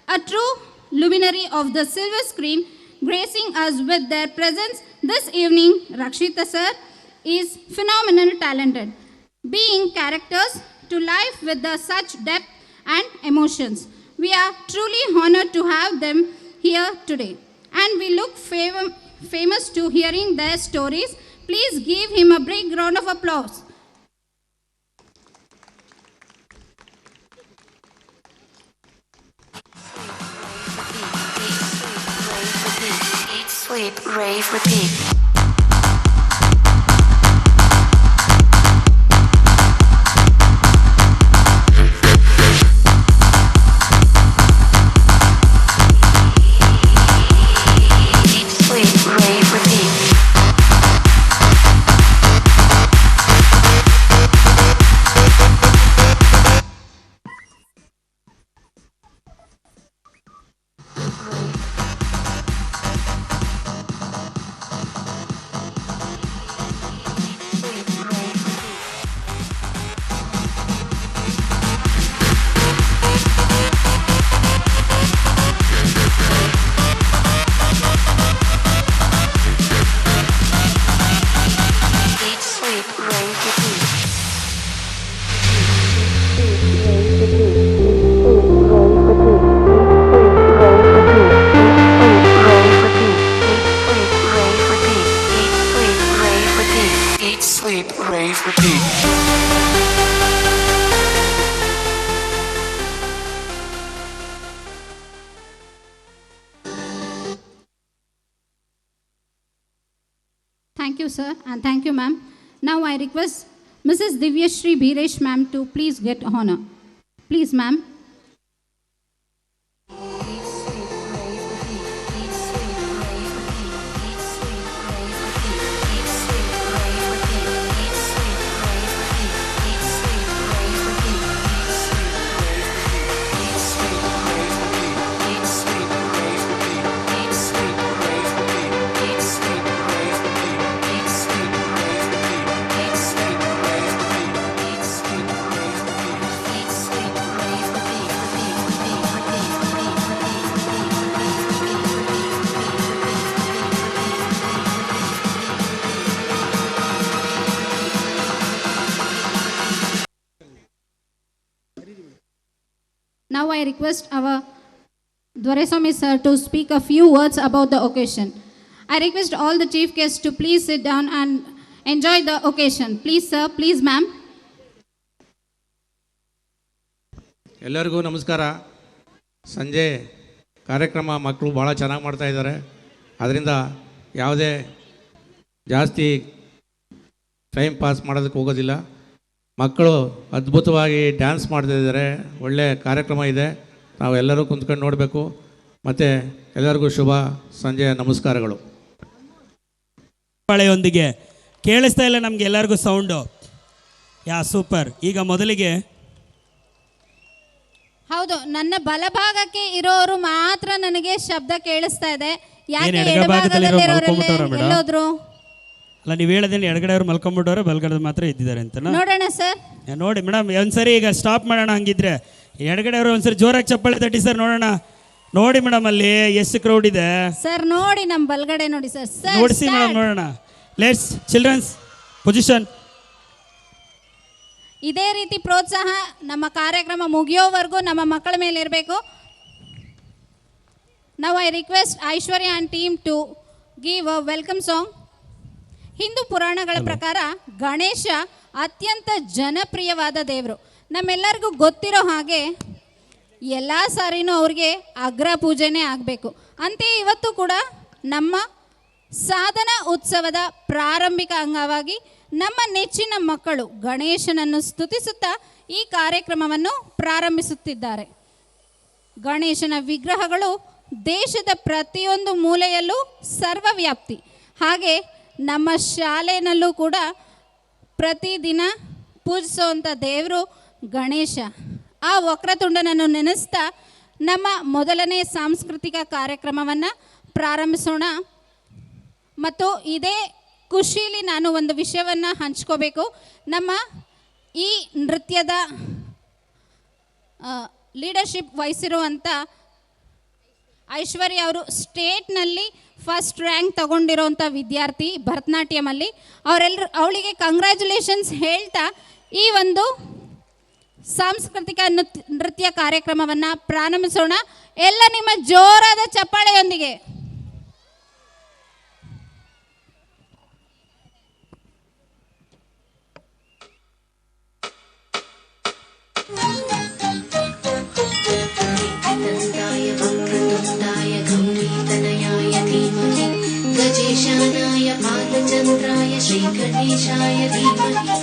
a true luminary of the silver screen, gracing us with their presence this evening. Rakshita sir is phenomenal talented, being characters to life with such depth and emotions. We are truly honored to have them here today, and we look famous to hearing their stories. Please give him a big round of applause. Sleep, rave, repeat. Thank you, sir, and thank you, ma'am. Now I request Mrs. Divyashri Biresh, ma'am, to please get honor. Please, ma'am. Now I request our Dwareswamy sir to speak a few words about the occasion. I request all the chief guests to please sit down and enjoy the occasion. Please, sir. Please, ma'am. ಎಲ್ಲರಿಗೂ ನಮಸ್ಕಾರ. ಸಂಜೆ ಕಾರ್ಯಕ್ರಮ ಮಕ್ಕಳು ಭಾಳ ಚೆನ್ನಾಗಿ ಮಾಡ್ತಾಯಿದ್ದಾರೆ. ಅದರಿಂದ ಯಾವುದೇ ಜಾಸ್ತಿ ಟೈಮ್ ಪಾಸ್ ಮಾಡೋದಕ್ಕೆ ಹೋಗೋದಿಲ್ಲ. ಮಕ್ಕಳು ಅದ್ಭುತವಾಗಿ ಡ್ಯಾನ್ಸ್ ಮಾಡ್ತಾಯಿದ್ದಾರೆ. ಒಳ್ಳೆಯ ಕಾರ್ಯಕ್ರಮ ಇದೆ. ನಾವೆಲ್ಲರೂ ಕುಂತ್ಕೊಂಡು ನೋಡಬೇಕು. ಮತ್ತು ಎಲ್ಲರಿಗೂ ಶುಭ ಸಂಜೆಯ ನಮಸ್ಕಾರಗಳು. ಪಾಳೆಯೊಂದಿಗೆ ಕೇಳಿಸ್ತಾ ಇಲ್ಲ ನಮಗೆ ಎಲ್ಲರಿಗೂ ಸೌಂಡು. ಸೂಪರ್. ಈಗ ಮೊದಲಿಗೆ ಹೌದು, ನನ್ನ ಬಲಭಾಗಕ್ಕೆ ಇರೋರು ಮಾತ್ರ ನನಗೆ ಶಬ್ದ ಕೇಳಿಸ್ತಾ ಇದೆ. ಯಾಕೆ ಎಲ್ಲೋದ್ರು? ಅಲ್ಲ, ನೀವು ಹೇಳೋದೇನು ಎಡಗಡೆ ಅವ್ರು ಮಲ್ಕೊಂಡ್ಬಿಟ್ಟವ್ರೆ, ಬಲಗಡೆ ಮಾತ್ರ ಇದ್ದಿದ್ದಾರೆ ಅಂತ ನೋಡೋಣ ಸರ್. ನೋಡಿ ಮೇಡಮ್, ಒಂದ್ಸರಿ ಈಗ ಸ್ಟಾಪ್ ಮಾಡೋಣ. ಹಂಗಿದ್ರೆ ಎಡಗಡೆ ಅವರು ಒಂದ್ಸರಿ ಜೋರಾಗಿ ಚಪ್ಪಾಳೆ ತಟ್ಟಿ ಸರ್, ನೋಡೋಣ. ನೋಡಿ ಮೇಡಮ್, ಅಲ್ಲಿ ಎಷ್ಟು ಕ್ರೌಡ್ ಇದೆ ಸರ್. ನೋಡಿ ನಮ್ಮ ಬಲಗಡೆ ನೋಡಿ ಸರ್. ನೋಡಿಸಿ ಮೇಡಮ್, ನೋಡೋಣ. Let's children's position. ಇದೇ ರೀತಿ ಪ್ರೋತ್ಸಾಹ ನಮ್ಮ ಕಾರ್ಯಕ್ರಮ ಮುಗಿಯೋವರೆಗೂ ನಮ್ಮ ಮಕ್ಕಳ ಮೇಲೆ ಇರಬೇಕು. Now I request Aishwarya and team to give a welcome song. Hindu ಪುರಾಣಗಳ ಪ್ರಕಾರ ಗಣೇಶ ಅತ್ಯಂತ ಜನಪ್ರಿಯವಾದ ದೇವರು. ನಮ್ಮೆಲ್ಲರಿಗೂ ಗೊತ್ತಿರೋ ಹಾಗೆ ಎಲ್ಲ ಸಾರಿನೂ ಅವ್ರಿಗೆ ಅಗ್ರ ಪೂಜೆನೇ ಆಗಬೇಕು. ಅಂತೆಯೇ ಇವತ್ತು ಕೂಡ ನಮ್ಮ ಸಾಧನಾ ಉತ್ಸವದ ಪ್ರಾರಂಭಿಕ ಅಂಗವಾಗಿ ನಮ್ಮ ನೆಚ್ಚಿನ ಮಕ್ಕಳು ಗಣೇಶನನ್ನು ಸ್ತುತಿಸುತ್ತಾ ಈ ಕಾರ್ಯಕ್ರಮವನ್ನು ಪ್ರಾರಂಭಿಸುತ್ತಿದ್ದಾರೆ. ಗಣೇಶನ ವಿಗ್ರಹಗಳು ದೇಶದ ಪ್ರತಿಯೊಂದು ಮೂಲೆಯಲ್ಲೂ ಸರ್ವವ್ಯಾಪ್ತಿ. ಹಾಗೆ ನಮ್ಮ ಶಾಲೆಯಲ್ಲೂ ಕೂಡ ಪ್ರತಿದಿನ ಪೂಜಿಸುವಂಥ ದೇವರು ಗಣೇಶ. ಆ ವಕ್ರತುಂಡನನ್ನು ನೆನೆಸ್ತಾ ನಮ್ಮ ಮೊದಲನೇ ಸಾಂಸ್ಕೃತಿಕ ಕಾರ್ಯಕ್ರಮವನ್ನು ಪ್ರಾರಂಭಿಸೋಣ. ಮತ್ತು ಇದೇ ಖುಷಿಲಿ ನಾನು ಒಂದು ವಿಷಯವನ್ನು ಹಂಚ್ಕೋಬೇಕು. ನಮ್ಮ ಈ ನೃತ್ಯದ ಲೀಡರ್ಶಿಪ್ ವಹಿಸಿರುವಂಥ ಐಶ್ವರ್ಯ ಅವರು ಸ್ಟೇಟ್ನಲ್ಲಿ ಫಸ್ಟ್ ರ್ಯಾಂಕ್ ತಗೊಂಡಿರೋಂಥ ವಿದ್ಯಾರ್ಥಿ ಭರತನಾಟ್ಯಮಲ್ಲಿ. ಅವಳಿಗೆ ಕಂಗ್ರ್ಯಾಚುಲೇಷನ್ಸ್ ಹೇಳ್ತಾ ಈ ಒಂದು ಸಾಂಸ್ಕೃತಿಕ ನೃತ್ಯ ಕಾರ್ಯಕ್ರಮವನ್ನು ಪ್ರಾರಂಭಿಸೋಣ. ಎಲ್ಲ ನಿಮ್ಮ ಜೋರಾದ ಚಪ್ಪಾಳೆಯೊಂದಿಗೆ. गजेशानाय बालचन्द्राय श्रीगणेशाय धीमहि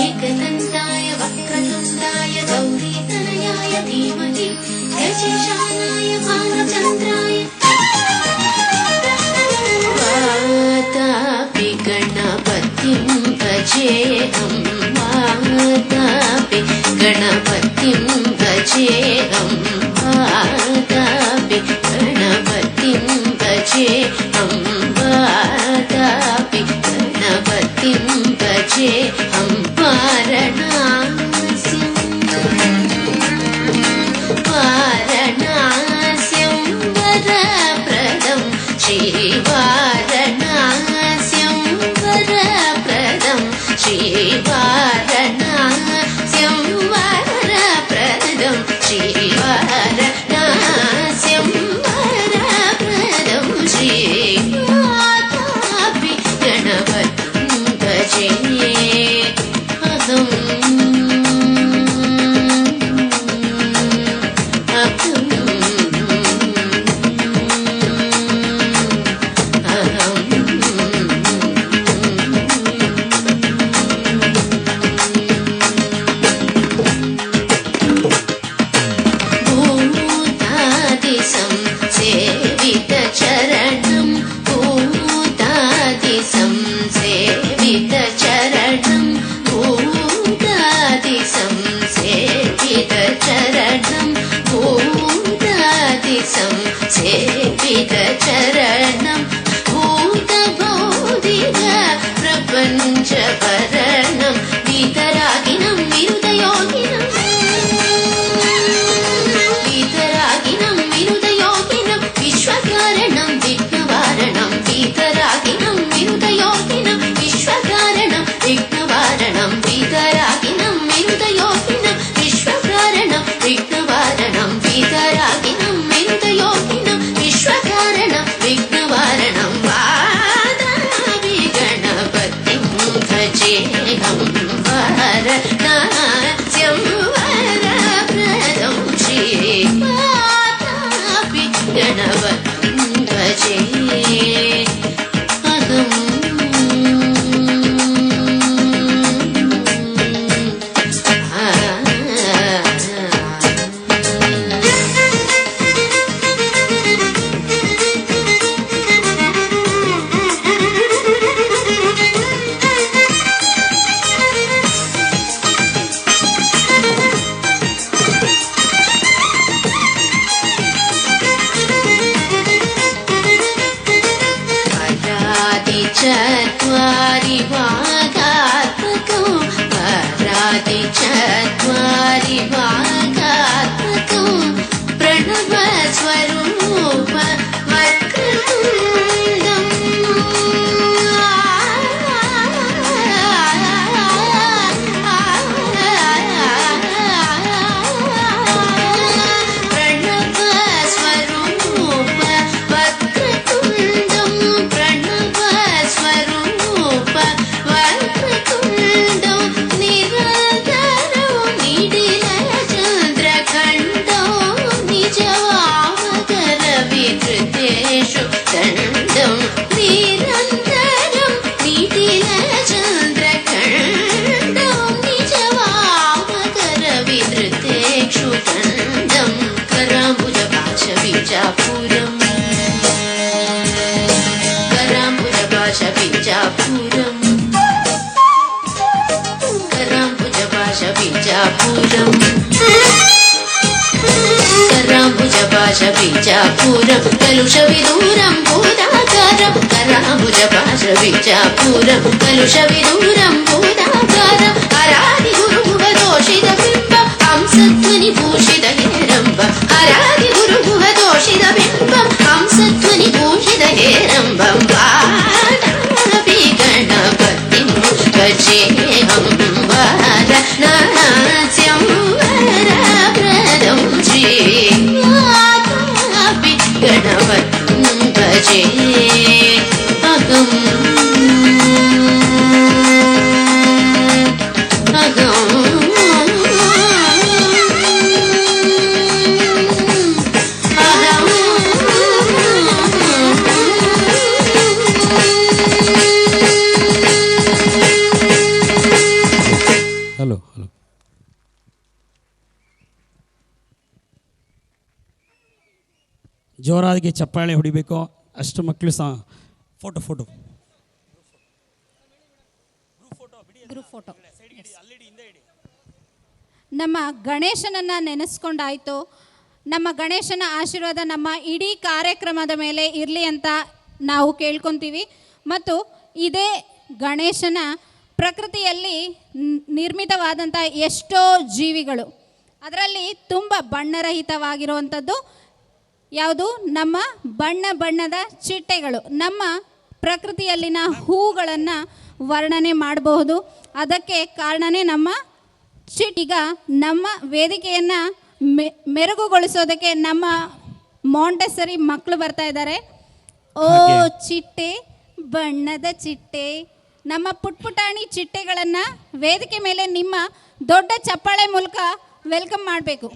एकदन्ताय वक्रतुण्डाय गौरीतनयाय धीमहि गजेशानाय बालचन्द्राय वातापि गणपतिं भजेऽहं वातापि गणपतिं भजेऽहं वातापि गणपतिं भजेऽहं वातापि गणपतिं भजेऽहं वारणास्यं संसेवितचरणं भूतभौतिक प्रपञ्चभरणं वीतरागिनं विरुदयोगिनं विश्वकारणं विघ्नवारणं वीतरागिनं विरुदयोगिनं विश्वकारणं विघ्नवारणं वीतरागिनं विरुदयोगिनं विश्वकारणं विघ्नवारणं वीतरागिनं विरुदयोगिनं विश्वकारणं विघ्नवारणं वादामि गणपतिं भजेऽहं वरनास्यं वरप्रदं श्रीवादामि गणपतिं चत्वारि वागात्मकं चत्वारि वागात्मकं प्रणवस्वरूप वक्रतुण्डं प्रणवस्वरूप वक्रतुण्डं प्रणवस्वरूप वक्रतुण्डं निरन्तरं निडिलचन्द्रखण्डं निजवामकरविधृतेषु दण्डं निरन्तरं निडिलचन्द्रखण्डं निजवामकरविधृतेषु दण्डं कराम्बुजपाशबीजापुरम् कराम्बुजपाशबीजापुरम् कराम्बुजपाशबीजापुरम् कराम्बुजपाशबीजापुरं कलुषविदूरं भूताकारं कराम्बुजपाशबीजापुरं कलुषविदूरं भूताकारं आरादिगुरुभुवदोषितबिम्बं हंसध्वनिभूषितहेरम्बम् आरादिगुरुभुवदोषितबिम्बं हंसध्वनिभूषितहेरम्बं वादामि गणपतिं भजेऽहं वरनास्यं वरप्रदं श्रीवादामि गणपतिं भजेऽहम् ಹಲೋ ಹಲೋ ಜೋರಾಗಿ ಚಪ್ಪಾಳೆ ಹೊಡಿಬೇಕು. ಅಷ್ಟು ಮಕ್ಕಳು ಸಹ ಫೋಟೋ ಫೋಟೋ ಗ್ರೂಪ್ ಫೋಟೋ. ನಮ್ಮ ಗಣೇಶನನ್ನು ನೆನೆಸ್ಕೊಂಡಾಯಿತು. ನಮ್ಮ ಗಣೇಶನ ಆಶೀರ್ವಾದ ನಮ್ಮ ಇಡೀ ಕಾರ್ಯಕ್ರಮದ ಮೇಲೆ ಇರಲಿ ಅಂತ ನಾವು ಕೇಳ್ಕೊತೀವಿ. ಮತ್ತು ಇದೇ ಗಣೇಶನ ಪ್ರಕೃತಿಯಲ್ಲಿ ನಿರ್ಮಿತವಾದಂಥ ಎಷ್ಟೋ ಜೀವಿಗಳು, ಅದರಲ್ಲಿ ತುಂಬ ಬಣ್ಣರಹಿತವಾಗಿರುವಂಥದ್ದು ಯಾವುದು? ನಮ್ಮ ಬಣ್ಣ ಬಣ್ಣದ ಚಿಟ್ಟೆಗಳು. ನಮ್ಮ ಪ್ರಕೃತಿಯಲ್ಲಿನ ಹೂಗಳನ್ನು ವರ್ಣನೆ ಮಾಡಬಹುದು. ಅದಕ್ಕೆ ಕಾರಣನೇ ನಮ್ಮ ಈಗ ನಮ್ಮ ವೇದಿಕೆಯನ್ನು ಮೆರುಗುಗೊಳಿಸೋದಕ್ಕೆ ನಮ್ಮ ಮಾಂಟೆಸರಿ ಮಕ್ಕಳು ಬರ್ತಾ ಇದ್ದಾರೆ. ಓ ಚಿಟ್ಟೆ, ಬಣ್ಣದ ಚಿಟ್ಟೆ, ನಮ್ಮ ಪುಟ್ಪುಟಾಣಿ ಚಿಟ್ಟೆಗಳನ್ನು ವೇದಿಕೆ ಮೇಲೆ ನಿಮ್ಮ ದೊಡ್ಡ ಚಪ್ಪಾಳೆ ಮೂಲಕ ವೆಲ್ಕಮ್ ಮಾಡಬೇಕು.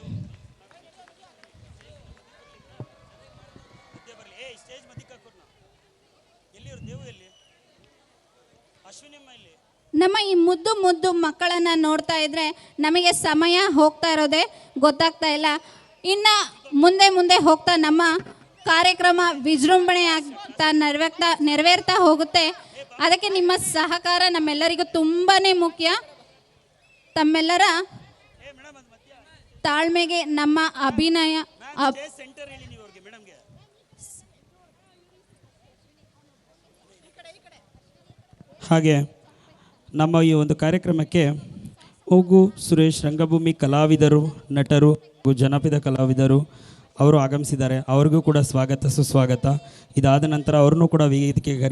ನಮ್ಮ ಈ ಮುದ್ದು ಮುದ್ದು ಮಕ್ಕಳನ್ನು ನೋಡ್ತಾ ಇದ್ರೆ ನಮಗೆ ಸಮಯ ಹೋಗ್ತಾ ಇರೋದೇ ಗೊತ್ತಾಗ್ತಾ ಇಲ್ಲ. ಇನ್ನು ಮುಂದೆ ಮುಂದೆ ಹೋಗ್ತಾ ನಮ್ಮ ಕಾರ್ಯಕ್ರಮ ವಿಜೃಂಭಣೆ ಆಗ್ತಾ ನೆರವೇರ್ತಾ ಹೋಗುತ್ತೆ. ಅದಕ್ಕೆ ನಿಮ್ಮ ಸಹಕಾರ ನಮ್ಮೆಲ್ಲರಿಗೂ ತುಂಬಾ ಮುಖ್ಯ. ತಮ್ಮೆಲ್ಲರ ತಾಳ್ಮೆಗೆ ನಮ್ಮ ಅಭಿನಯ ಹಾಗೆ ನಮ್ಮ ಈ ಒಂದು ಕಾರ್ಯಕ್ರಮಕ್ಕೆ ಓಗು ಸುರೇಶ್ ರಂಗಭೂಮಿ ಕಲಾವಿದರು, ನಟರು ಹಾಗೂ ಜನಪದ ಕಲಾವಿದರು ಅವರು ಆಗಮಿಸಿದ್ದಾರೆ. ಅವ್ರಿಗೂ ಕೂಡ ಸ್ವಾಗತ ಸುಸ್ವಾಗತ. ಇದಾದ ನಂತರ ಅವ್ರನ್ನೂ ಕೂಡ ವೇದಿಕೆಗೆ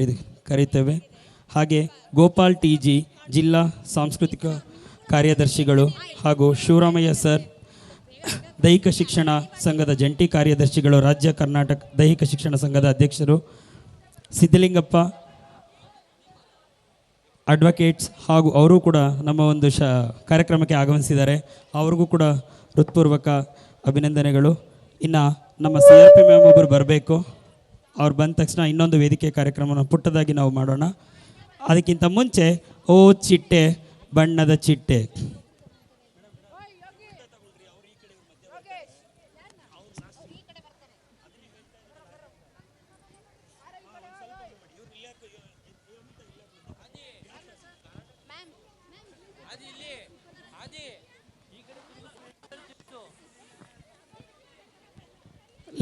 ಕರೀತೇವೆ. ಹಾಗೆ ಗೋಪಾಲ್ ಟಿ ಜಿ ಜಿಲ್ಲಾ ಸಾಂಸ್ಕೃತಿಕ ಕಾರ್ಯದರ್ಶಿಗಳು ಹಾಗೂ ಶಿವರಾಮಯ್ಯ ಸರ್ ದೈಹಿಕ ಶಿಕ್ಷಣ ಸಂಘದ ಜಂಟಿ ಕಾರ್ಯದರ್ಶಿಗಳು, ರಾಜ್ಯ ಕರ್ನಾಟಕ ದೈಹಿಕ ಶಿಕ್ಷಣ ಸಂಘದ ಅಧ್ಯಕ್ಷರು, ಸಿದ್ಧಲಿಂಗಪ್ಪ ಅಡ್ವೊಕೇಟ್ಸ್ ಹಾಗೂ ಅವರು ಕೂಡ ನಮ್ಮ ಒಂದು ಕಾರ್ಯಕ್ರಮಕ್ಕೆ ಆಗಮಿಸಿದ್ದಾರೆ. ಅವ್ರಿಗೂ ಕೂಡ ಹೃತ್ಪೂರ್ವಕ ಅಭಿನಂದನೆಗಳು. ಇನ್ನು ನಮ್ಮ CRP ಮ್ಯಾಮ್ ಒಬ್ಬರು ಬರಬೇಕು. ಅವ್ರು ಬಂದ ತಕ್ಷಣ ಇನ್ನೊಂದು ವೇದಿಕೆ ಕಾರ್ಯಕ್ರಮವನ್ನು ಪುಟ್ಟದಾಗಿ ನಾವು ಮಾಡೋಣ. ಅದಕ್ಕಿಂತ ಮುಂಚೆ ಓ ಚಿಟ್ಟೆ ಬಣ್ಣದ ಚಿಟ್ಟೆ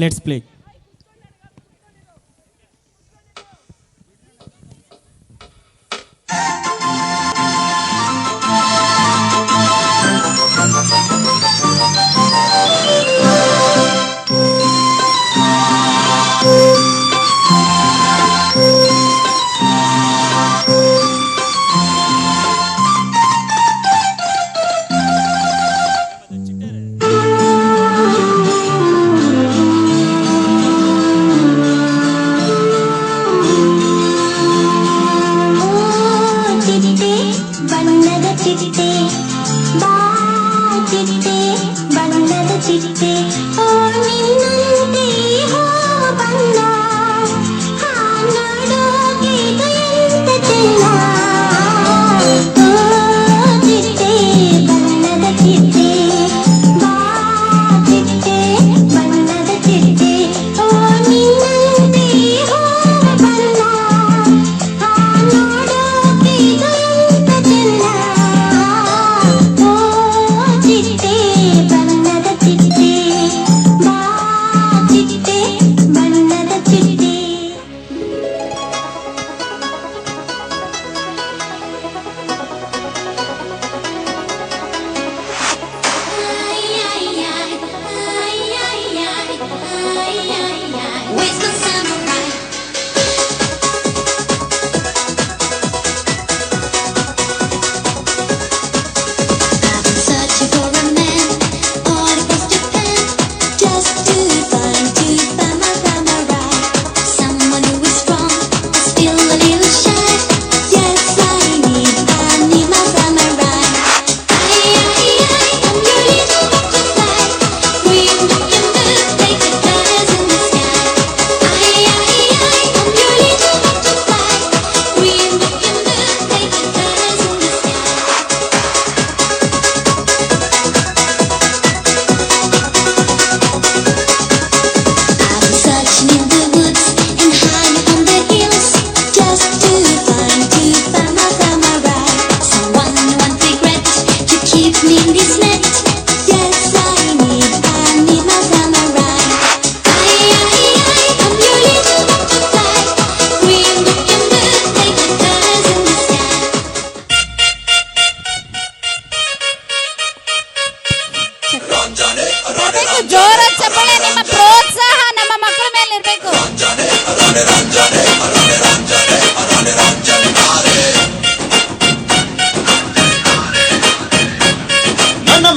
Let's play.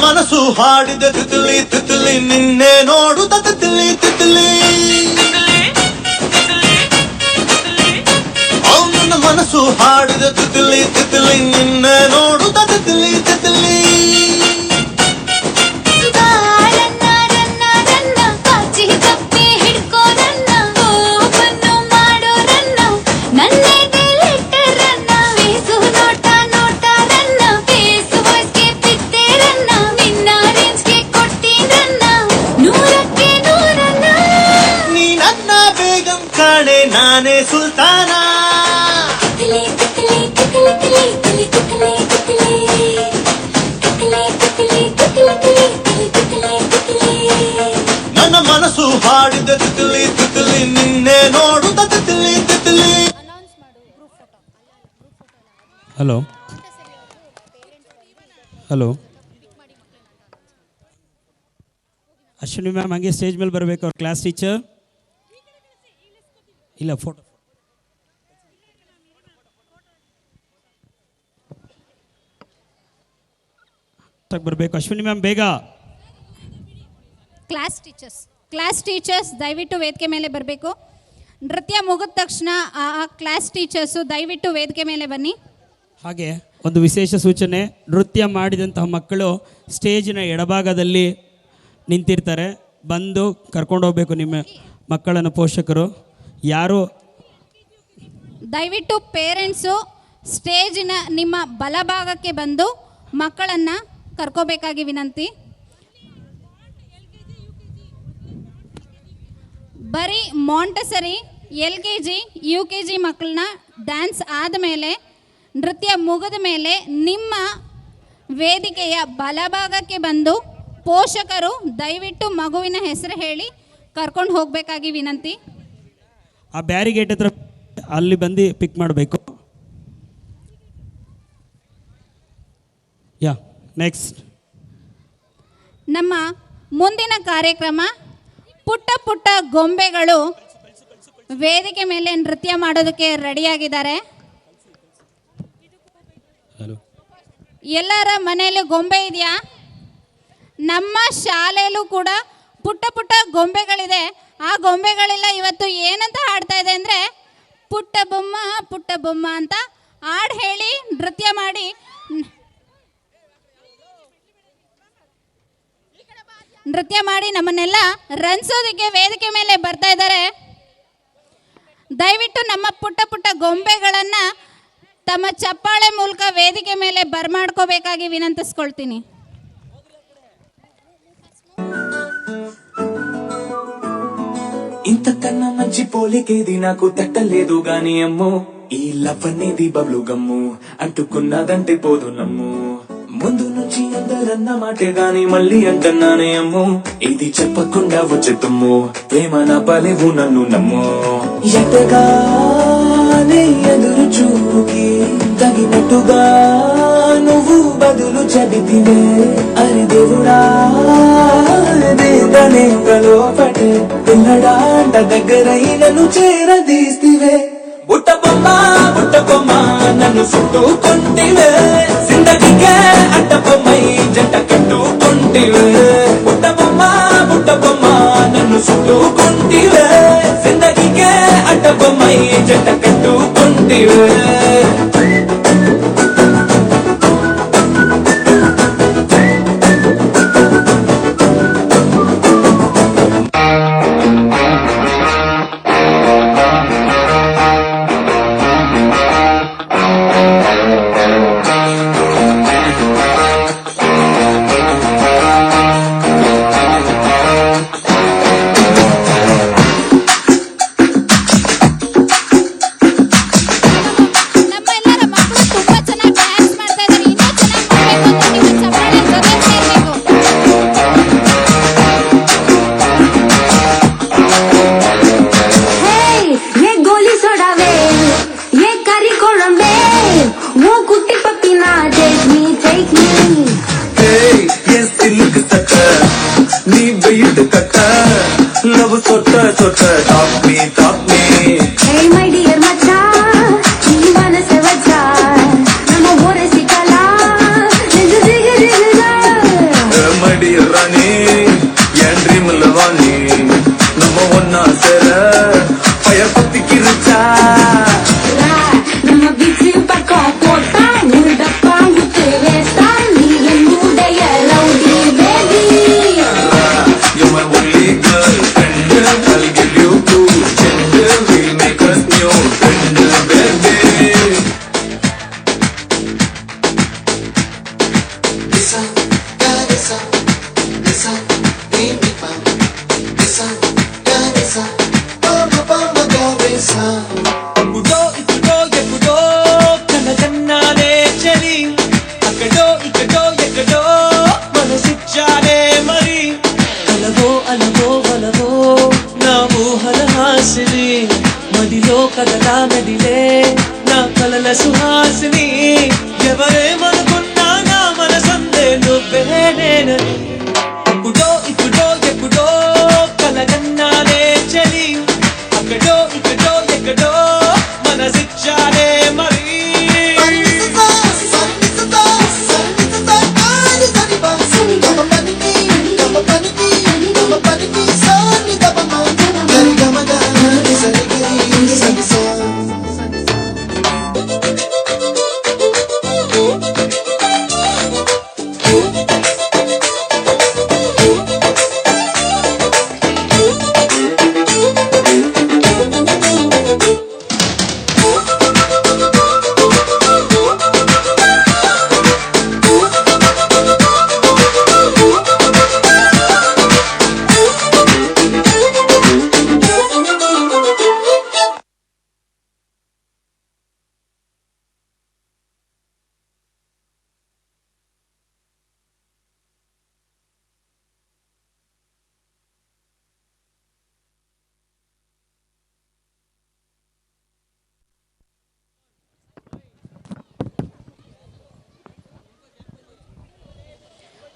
ಮನಸ್ಸು ಹಾಡಿದ ತಿತ್ಲಿ ತಿತ್ಲಿ ನಿನ್ನೆ ನೋಡುತ್ತ ತಿತ್ಲಿ ತಿತ್ಲಿ ನನ್ನ ಮನಸ್ಸು ಹಾಡಿದ ತಿತ್ಲಿ ತಿತ್ಲಿ ನಿನ್ನೆ ನೋಡುತ್ತ ತಿತ್ಲಿ ತಿತ್ಲಿ ನಾನೇ ಸುಲ್ತಾನ ನನ್ನ ಮನಸ್ಸು ಹಾಡಿದ ತಿತ್ಲಿ ತಿತ್ಲಿ ನಿನ್ನೆ ನೋಡುತ್ತ Titli Titli. Hello hello Ashwini ma'am ಹಂಗೆ ಸ್ಟೇಜ್ ಮೇಲೆ ಬರಬೇಕು. ಅವ್ರ ಕ್ಲಾಸ್ ಟೀಚರ್ ಇಲ್ಲ ಫೋಟೋ ಬರಬೇಕು. ಅಶ್ವಿನಿ ಮ್ಯಾಮ್ ಬೇಗ. ಕ್ಲಾಸ್ ಟೀಚರ್ಸ್ ದಯವಿಟ್ಟು ವೇದಿಕೆ ಮೇಲೆ ಬರಬೇಕು. ನೃತ್ಯ ಮುಗಿದ ತಕ್ಷಣ ಆ ಕ್ಲಾಸ್ ಟೀಚರ್ಸು ದಯವಿಟ್ಟು ವೇದಿಕೆ ಮೇಲೆ ಬನ್ನಿ. ಹಾಗೆ ಒಂದು ವಿಶೇಷ ಸೂಚನೆ, ನೃತ್ಯ ಮಾಡಿದಂತಹ ಮಕ್ಕಳು ಸ್ಟೇಜಿನ ಎಡಭಾಗದಲ್ಲಿ ನಿಂತಿರ್ತಾರೆ. ಬಂದು ಕರ್ಕೊಂಡು ಹೋಗಬೇಕು ನಿಮ್ಮ ಮಕ್ಕಳನ್ನು ಪೋಷಕರು. ಯಾರು ದಯವಿಟ್ಟು ಪೇರೆಂಟ್ಸು ಸ್ಟೇಜಿನ ನಿಮ್ಮ ಬಲಭಾಗಕ್ಕೆ ಬಂದು ಮಕ್ಕಳನ್ನು ಕರ್ಕೋಬೇಕಾಗಿ ವಿನಂತಿ. ಬರೀ ಮಾಂಟಸರಿ LKG UKG ಮಕ್ಕಳನ್ನ ಡ್ಯಾನ್ಸ್ ಆದಮೇಲೆ ನೃತ್ಯ ಮುಗಿದ ಮೇಲೆ ನಿಮ್ಮ ವೇದಿಕೆಯ ಬಲಭಾಗಕ್ಕೆ ಬಂದು ಪೋಷಕರು ದಯವಿಟ್ಟು ಮಗುವಿನ ಹೆಸರು ಹೇಳಿ ಕರ್ಕೊಂಡು ಹೋಗಬೇಕಾಗಿ ವಿನಂತಿ. ಆ ಬ್ಯಾರಿಗೇಟ್ ಹತ್ರ ಅಲ್ಲಿ ಬಂದು ಪಿಕ್ ಮಾಡಬೇಕು. ಯಾ ನೆಕ್ಸ್ಟ್ ನಮ್ಮ ಮುಂದಿನ ಕಾರ್ಯಕ್ರಮ ಪುಟ್ಟ ಪುಟ್ಟ ಗೊಂಬೆಗಳು ವೇದಿಕೆ ಮೇಲೆ ನೃತ್ಯ ಮಾಡೋದಕ್ಕೆ ರೆಡಿಯಾಗಿದ್ದಾರೆ. ಎಲ್ಲರ ಮನೆಯಲ್ಲೂ ಗೊಂಬೆ ಇದೆಯಾ? ನಮ್ಮ ಶಾಲೆಯಲ್ಲೂ ಕೂಡ ಪುಟ್ಟ ಪುಟ್ಟ ಗೊಂಬೆಗಳಿದೆ. ಆ ಗೊಂಬೆಗಳೆಲ್ಲ ಇವತ್ತು ಏನಂತ ಹಾಡ್ತಾ ಇದೆ ಅಂದರೆ ಪುಟ್ಟ ಬೊಮ್ಮ ಅಂತ ಹಾಡು ಹೇಳಿ ನೃತ್ಯ ಮಾಡಿ ನಮ್ಮನ್ನೆಲ್ಲ ರಂಜಿಸೋದಕ್ಕೆ ವೇದಿಕೆ ಮೇಲೆ ಬರ್ತಾ ಇದ್ದಾರೆ. ದಯವಿಟ್ಟು ನಮ್ಮ ಪುಟ್ಟ ಪುಟ್ಟ ಗೊಂಬೆಗಳನ್ನು ತಮ್ಮ ಚಪ್ಪಾಳೆ ಮೂಲಕ ವೇದಿಕೆ ಮೇಲೆ ಬರ್ಮಾಡ್ಕೋಬೇಕಾಗಿ ವಿನಂತಿಸ್ಕೊಳ್ತೀನಿ. ఇంత కన్నా మంచి పోలికేది నాకు తట్టలేదు గాని అమ్మో, ఈ లవ్ అనేది బబ్లు గమ్ము అంటుకున్నదంటే పోదు నమ్ము. ముందు నుంచి అందరన్న మాటే గాని మళ్ళీ అంటున్నానే అమ్మో, ఇది చెప్పకుండా వచ్చే తుమ్ము ప్రేమ నా పలేవు నన్ను నమ్ము. ఎటగానే ఎదురు చూకి తగినట్టుగా నువ్వు బదులు చెబితివే. అరి దేవుడా లోపటే పిల్లడాంట దగ్గరై నన్ను చేరదీస్తివే. బుట్ట బొమ్మ నన్ను చుట్టుకుంటివే. జిందగీకే అడ్డ బొమ్మై జంట కట్టుకుంటివే. బుట్ట బొమ్మ నన్ను చుట్టుకుంటివే. జిందగీకే అడ్డ బొమ్మై జంట కట్టుకుంటివే. Love sota talk me. Hey my dear macha, you wanna say what's up? Nama bore sikala, jiga. My dear Rani, yan dream lavani. Nama onna sera, fire patti kircha. Nama bichi pakka pota, nurda pangu tevesta, ni ennudaya rowdy baby. You're my only girlfriend, I'll give you two gender, we'll make us new friend, baby. Lisa, baby, Lisa, Lisa, అప్పుడో ఇప్పుడో ఎప్పుడో కనకన్నానే చలి, అక్కడో ఇక్కడో ఎక్కడో మనసిచ్చానే మరి. కలవో అలవో వలవో ಮಂದಹಾಸಿನಿ మదిలోకదల మెదిలే నా కలల సుహాసిని ఎవరేమనుకున్నా నా మనసందే నువ్వే నేనని అప్పుడో ఇప్పుడో ఎప్పుడో కలగన్నానే చలి అక్కడో ఇక్కడో ఎక్కడో మనసిచ్చానే మరి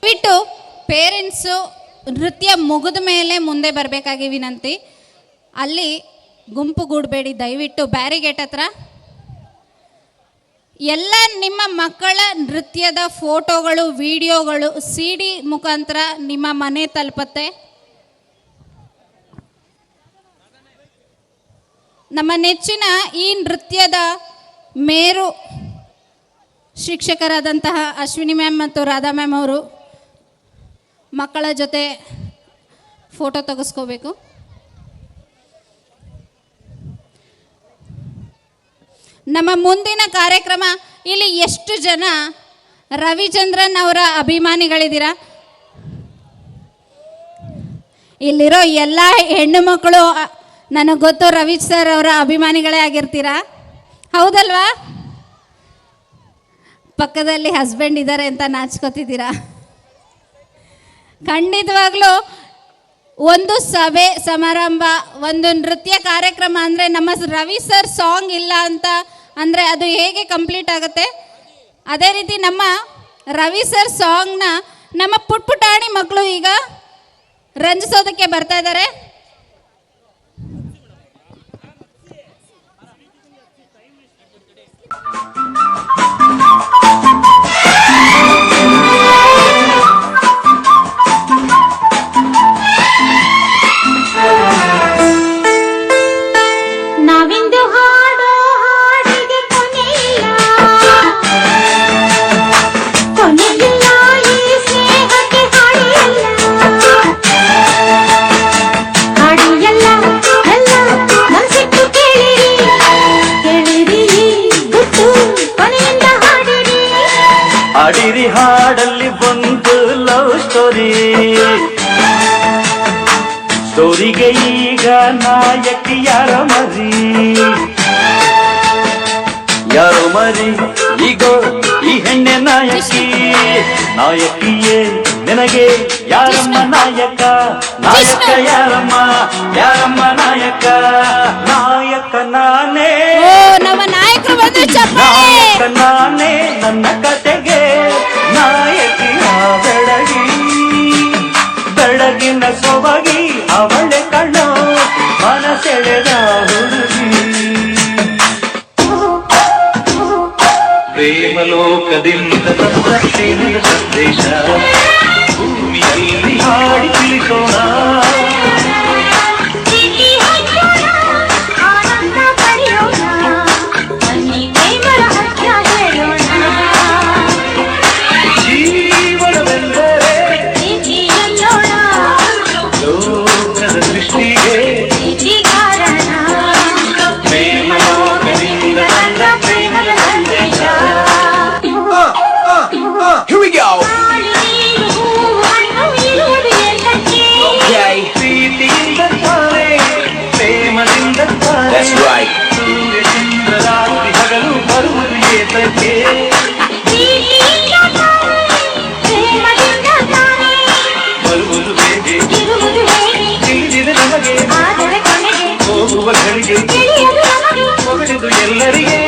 ಬಿಟ್ಟು ಪೇರೆಂಟ್ಸು ನೃತ್ಯ ಮುಗಿದ ಮೇಲೆ ಮುಂದೆ ಬರಬೇಕಾಗಿ ವಿನಂತಿ. ಅಲ್ಲಿ ಗುಂಪುಗೂಡಬೇಡಿ ದಯವಿಟ್ಟು ಬ್ಯಾರಿಗೇಟ್ ಹತ್ರ. ಎಲ್ಲ ನಿಮ್ಮ ಮಕ್ಕಳ ನೃತ್ಯದ ಫೋಟೋಗಳು ವಿಡಿಯೋಗಳು CD ಮುಖಾಂತರ ನಿಮ್ಮ ಮನೆ ತಲುಪತ್ತೆ. ನಮ್ಮ ನೆಚ್ಚಿನ ಈ ನೃತ್ಯದ ಮೇರು ಶಿಕ್ಷಕರಾದಂತಹ ಅಶ್ವಿನಿ ಮ್ಯಾಮ್ ಮತ್ತು ರಾಧಾ ಮ್ಯಾಮ್ ಅವರು ಮಕ್ಕಳ ಜೊತೆ ಫೋಟೋ ತೆಗೆಸ್ಕೋಬೇಕು. ನಮ್ಮ ಮುಂದಿನ ಕಾರ್ಯಕ್ರಮ, ಇಲ್ಲಿ ಎಷ್ಟು ಜನ ರವಿಚಂದ್ರನ್ ಅವರ ಅಭಿಮಾನಿಗಳಿದ್ದೀರಾ? ಇಲ್ಲಿರೋ ಎಲ್ಲ ಹೆಣ್ಣು ಮಕ್ಕಳು ನನಗೆ ಗೊತ್ತು ರವಿ ಸರ್ ಅವರ ಅಭಿಮಾನಿಗಳೇ ಆಗಿರ್ತೀರಾ, ಹೌದಲ್ವಾ? ಪಕ್ಕದಲ್ಲಿ ಹಸ್ಬೆಂಡ್ ಇದ್ದಾರೆ ಅಂತ ನಾಚ್ಕೋತಿದ್ದೀರಾ. ಖಂಡಿತವಾಗ್ಲೂ ಒಂದು ಸಭೆ ಸಮಾರಂಭ, ಒಂದು ನೃತ್ಯ ಕಾರ್ಯಕ್ರಮ ಅಂದರೆ ನಮ್ಮ ರವಿ ಸರ್ ಸಾಂಗ್ ಇಲ್ಲ ಅಂತ ಅಂದರೆ ಅದು ಹೇಗೆ ಕಂಪ್ಲೀಟ್ ಆಗುತ್ತೆ? ಅದೇ ರೀತಿ ನಮ್ಮ ರವಿ ಸರ್ ಸಾಂಗ್ನ ನಮ್ಮ ಪುಟ್ಪುಟಾಣಿ ಮಕ್ಕಳು ಈಗ ರಂಜಿಸೋದಕ್ಕೆ ಬರ್ತಾ ಇದ್ದಾರೆ. ನಾವಿಂದು ಹಾಡೋ ಹಾಡಿಗೆ ಕೊನೆಯಿಲ್ಲ, ಕೊನೆಯಿಲ್ಲ ಈ ಸ್ನೇಹಕ್ಕೆ ಹಾಡಿಯಲ್ಲ, ಹಾಡಿಯಲ್ಲ ಎಲ್ಲ ಮನಸ್ಸಿಟ್ಟು ಕೇಳಿರಿ, ಕೇಳಿರಿ ಗುಟ್ಟು ಕೊನೆಯಿಂದ ಹಾಡಿರಿ. ಹಾಡಿರಿ ಹಾಡಲ್ಲಿ ಒಂದು ಲವ್ ಸ್ಟೋರಿ, ಸ್ಟೋರಿಗೆ ಈಗ ನಾಯಕಿ ಯಾರೋ ಮರಿ, ಯಾರೋ ಮರಿ ಈಗೋ ಈ ಹೆಣ್ಣೆ ನಾಯಕಿ, ನಾಯಕಿಯೇ ನಿನಗೆ ಯಾರಮ್ಮ ನಾಯಕ, ನಾಯಕ ಯಾರಮ್ಮ, ಯಾರಮ್ಮ ನಾಯಕ, ನಾಯಕ ನಾನೇ, ನಮ್ಮ ನಾಯಕರು ಬಂದು ನಾಯಕ ನಾನೇ ನನ್ನ ಕತೆಗೆ, ನಾಯಕಿಯ ಬೆಳಗಿ ಬೆಳಗಿನ ಸೊಬಗಿ ಅವಳೆ ಕಣ್ಣು ಮನಸೆಳೆದ ಹುಡುಗಿ, ಪ್ರೇಮಲೋಕದಿಂದ ತಂದ ಪ್ರೇಮದ ಸಂದೇಶ ಭೂಮಿಯಲ್ಲಿ ಹಾಡಿ ತಿಳಿಸೋಣ, ಆನಂದ ಪಡೆಯೋಣ, ಬನ್ನಿ ಪ್ರೇಮರ ಹತ್ಯ ಹೇಳೋಣ, ಜೀವನವೆಂದರೆ ಪ್ರೀತಿ ಎಲ್ಲೋಣ, ಲೋಕದ ಸೃಷ್ಟಿಗೆ ಪ್ರೀತಿ ಕಾರಣ, ಪ್ರೇಮಲೋಕದಿಂದ ತಂದ ಪ್ರೇಮದ ಸಂದೇಶ. Here we go. ಹಾಲು ನೀರು ಹೂವು ಹಣ್ಣು ಇರುವುದು ಎಲ್ಲಕ್ಕೆ, ಪ್ರೀತಿಯಿಂದ ತಾನೆ ಪ್ರೇಮದಿಂದ ತಾನೆ, ಸೂರ್ಯ ಚಂದ್ರ ರಾತ್ರಿ ಹಗಲು ಬರುವುದು ಏತಕ್ಕೆ, ಪ್ರೀತಿಯಿಂದ ತಾನೆ, ಪ್ರೇಮದಿಂದ ತಾನೆ, ಬರುವುದು ಹೇಗೆ ಇರುವುದು ಹೇಗೆ ತಿಳಿದಿದೆ ನಮಗೆ, ಆದರೆ ಕೊನೆಗೆ ನಗುವ ಘಳಿಗೆ ಹೊಗಳಿದು ಎಲ್ಲರಿಗೆ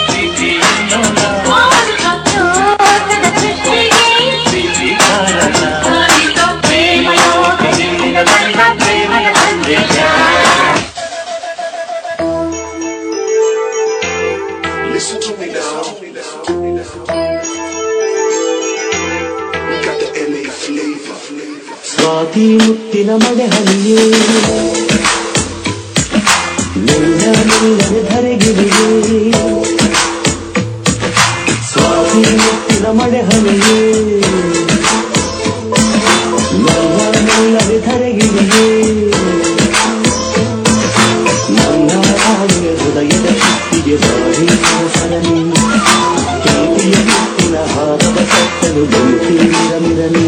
ಪ್ರೀತಿ ಅನ್ನೋಣ, ಪ್ರೀತಿ ಕಾರಣ, ಪ್ರೇಮಯೋಗಿನಿಂದ ಬಂದ ಪ್ರೇಮದ ಸಂದೇಶ. Listen to me now. We got the LA flavor. Swati ಮುತ್ತಿನ ಮಳೆ ಹನಿಯೇ ನಿನ್ನ ನಿಲ್ಲದೆ ಧರೆಗಿಳಿಯೇ ಸ್ವಾತಿ ಮುತ್ತಿನ ಮಳೆ ಹನಿಯೇ ನನ್ನ ನಿಲ್ಲದೆ ಧರೆಗಿಳಿಯೇ ನನ್ನ ರಾಣಿಯ ಹೃದಯದ ಶಕ್ತಿಗೆ ಬಾರಿ ಸರಣಿ ಪ್ರೀತಿಯ ಮುತ್ತಿನ ಹಾರದ ಕಟ್ಟಲು ಬೆಂಕಿರಮಿರಲಿ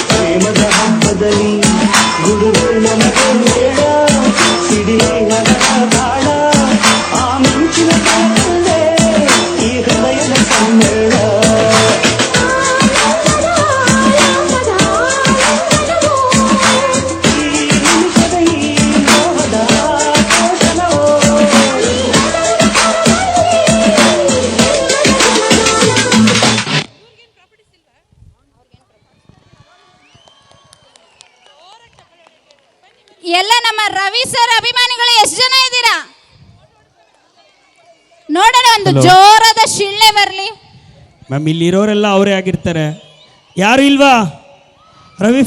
ಪ್ರೇಮದ ಹಬ್ಬದಲ್ಲಿ ಗುಡುಗು ನಮಗೆ ಬೇಡ ಸಿಡಿಲೇ ತಾಳ ಆ ಮಿಂಚಿನ ಕಾಲಲ್ಲೇ ಈ ಹೃದಯದ ಸಮ್ಮೇಳ ಈ ನಿಮಿಷದ ಈ ಮೋಹದ ಪೋಷಣವೋ ಎಲ್ಲ ನಮ್ಮ ರವಿ ಸರ್ ಅಭಿಮಾನಿಗಳು ಎಷ್ಟು ಜನ ಇದ್ದೀರಾ? ನೋಡೋಣ, ಒಂದು Hello. ಜೋರಾದ ಶಿಳ್ಳೆ ಬರಲಿ. ಮ್ಯಾಮ್ ಇಲ್ಲಿರೋರೆಲ್ಲ ಅವರೇ ಆಗಿರ್ತಾರೆ. ಯಾರು ಇಲ್ವಾ? ರವಿ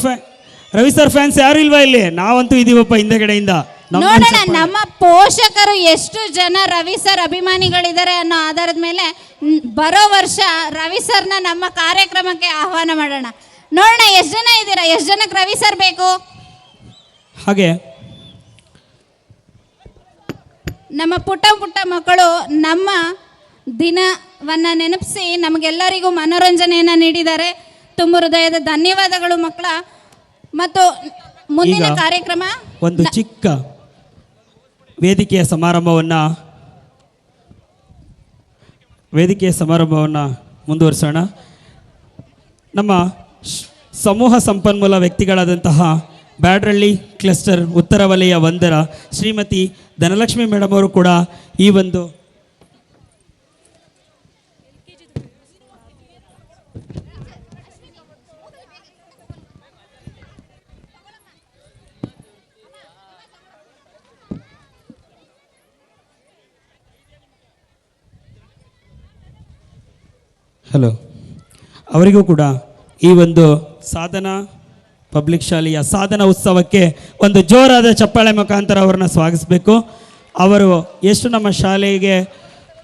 ಸರ್ ಫ್ಯಾನ್ಸ್ ಯಾರು ಇಲ್ವಾ ಇಲ್ಲಿ? ನಾವಂತೂ ಇದೀವಪ್ಪ ಹಿಂದೆಗಡೆಯಿಂದ. ನೋಡೋಣ ನಮ್ಮ ಪೋಷಕರು ಎಷ್ಟು ಜನ ರವಿ ಸರ್ ಅಭಿಮಾನಿಗಳಿದ್ದಾರೆ ಅನ್ನೋ ಆಧಾರದ ಮೇಲೆ ಬರೋ ವರ್ಷ ರವಿ ಸರ್ನ ನಮ್ಮ ಕಾರ್ಯಕ್ರಮಕ್ಕೆ ಆಹ್ವಾನ ಮಾಡೋಣ. ನೋಡೋಣ ಎಷ್ಟು ಜನ ಇದ್ದೀರಾ, ಎಷ್ಟು ಜನಕ್ಕೆ ರವಿ ಸರ್ ಬೇಕು. ಹಾಗೆ ನಮ್ಮ ಪುಟ್ಟ ಪುಟ್ಟ ಮಕ್ಕಳು ನಮ್ಮ ದಿನವನ್ನು ನೆನಪಿಸಿ ನಮಗೆಲ್ಲರಿಗೂ ಮನೋರಂಜನೆಯನ್ನು ನೀಡಿದ್ದಾರೆ. ತುಂಬ ಹೃದಯದ ಧನ್ಯವಾದಗಳು ಮಕ್ಕಳ. ಮತ್ತು ಮುಂದಿನ ಈಗ ಕಾರ್ಯಕ್ರಮ ಒಂದು ಚಿಕ್ಕ ವೇದಿಕೆಯ ಸಮಾರಂಭವನ್ನು ಮುಂದುವರಿಸೋಣ. ನಮ್ಮ ಸಮೂಹ ಸಂಪನ್ಮೂಲ ವ್ಯಕ್ತಿಗಳಾದಂತಹ ಬ್ಯಾಡ್ರಳ್ಳಿ ಕ್ಲಸ್ಟರ್ ಉತ್ತರ ವಲಯ 1ರ ಶ್ರೀಮತಿ ಧನಲಕ್ಷ್ಮಿ ಮೇಡಮ್ ಅವರು ಕೂಡ ಈ ಒಂದು ಅವರಿಗೂ ಕೂಡ ಈ ಒಂದು ಸಾಧನಾ ಪಬ್ಲಿಕ್ ಶಾಲೆಯ ಸಾಧನಾ ಉತ್ಸವಕ್ಕೆ ಒಂದು ಜೋರಾದ ಚಪ್ಪಾಳೆ ಮುಖಾಂತರ ಅವರನ್ನು ಸ್ವಾಗತಿಸಬೇಕು. ಅವರು ಎಷ್ಟು ನಮ್ಮ ಶಾಲೆಗೆ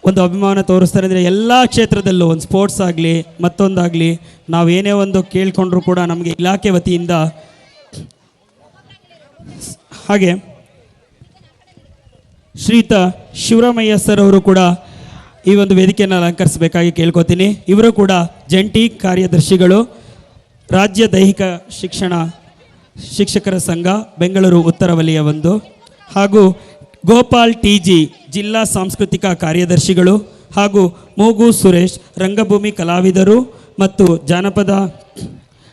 ಒಂದು ಅಭಿಮಾನ ತೋರಿಸ್ತಾರೆ ಅಂದರೆ ಎಲ್ಲ ಕ್ಷೇತ್ರದಲ್ಲೂ ಒಂದು ಸ್ಪೋರ್ಟ್ಸ್ ಆಗಲಿ ಮತ್ತೊಂದಾಗಲಿ ನಾವೇನೇ ಒಂದು ಕೇಳಿಕೊಂಡ್ರೂ ಕೂಡ ನಮಗೆ ಇಲಾಖೆ ವತಿಯಿಂದ ಹಾಗೆ ಶ್ರೀಯುತ ಶಿವರಾಮಯ್ಯ ಸರ್ ಅವರು ಕೂಡ ಈ ಒಂದು ವೇದಿಕೆಯನ್ನು ಅಲಂಕರಿಸಬೇಕಾಗಿ ಕೇಳ್ಕೊತೀನಿ. ಇವರು ಕೂಡ ಜಂಟಿ ಕಾರ್ಯದರ್ಶಿಗಳು, ರಾಜ್ಯ ದೈಹಿಕ ಶಿಕ್ಷಕರ ಸಂಘ ಬೆಂಗಳೂರು ಉತ್ತರ ವಲಯ 1, ಹಾಗೂ ಗೋಪಾಲ್ TG ಜಿಲ್ಲಾ ಸಾಂಸ್ಕೃತಿಕ ಕಾರ್ಯದರ್ಶಿಗಳು, ಹಾಗೂ ಮೂಗು ಸುರೇಶ್ ರಂಗಭೂಮಿ ಕಲಾವಿದರು ಮತ್ತು ಜಾನಪದ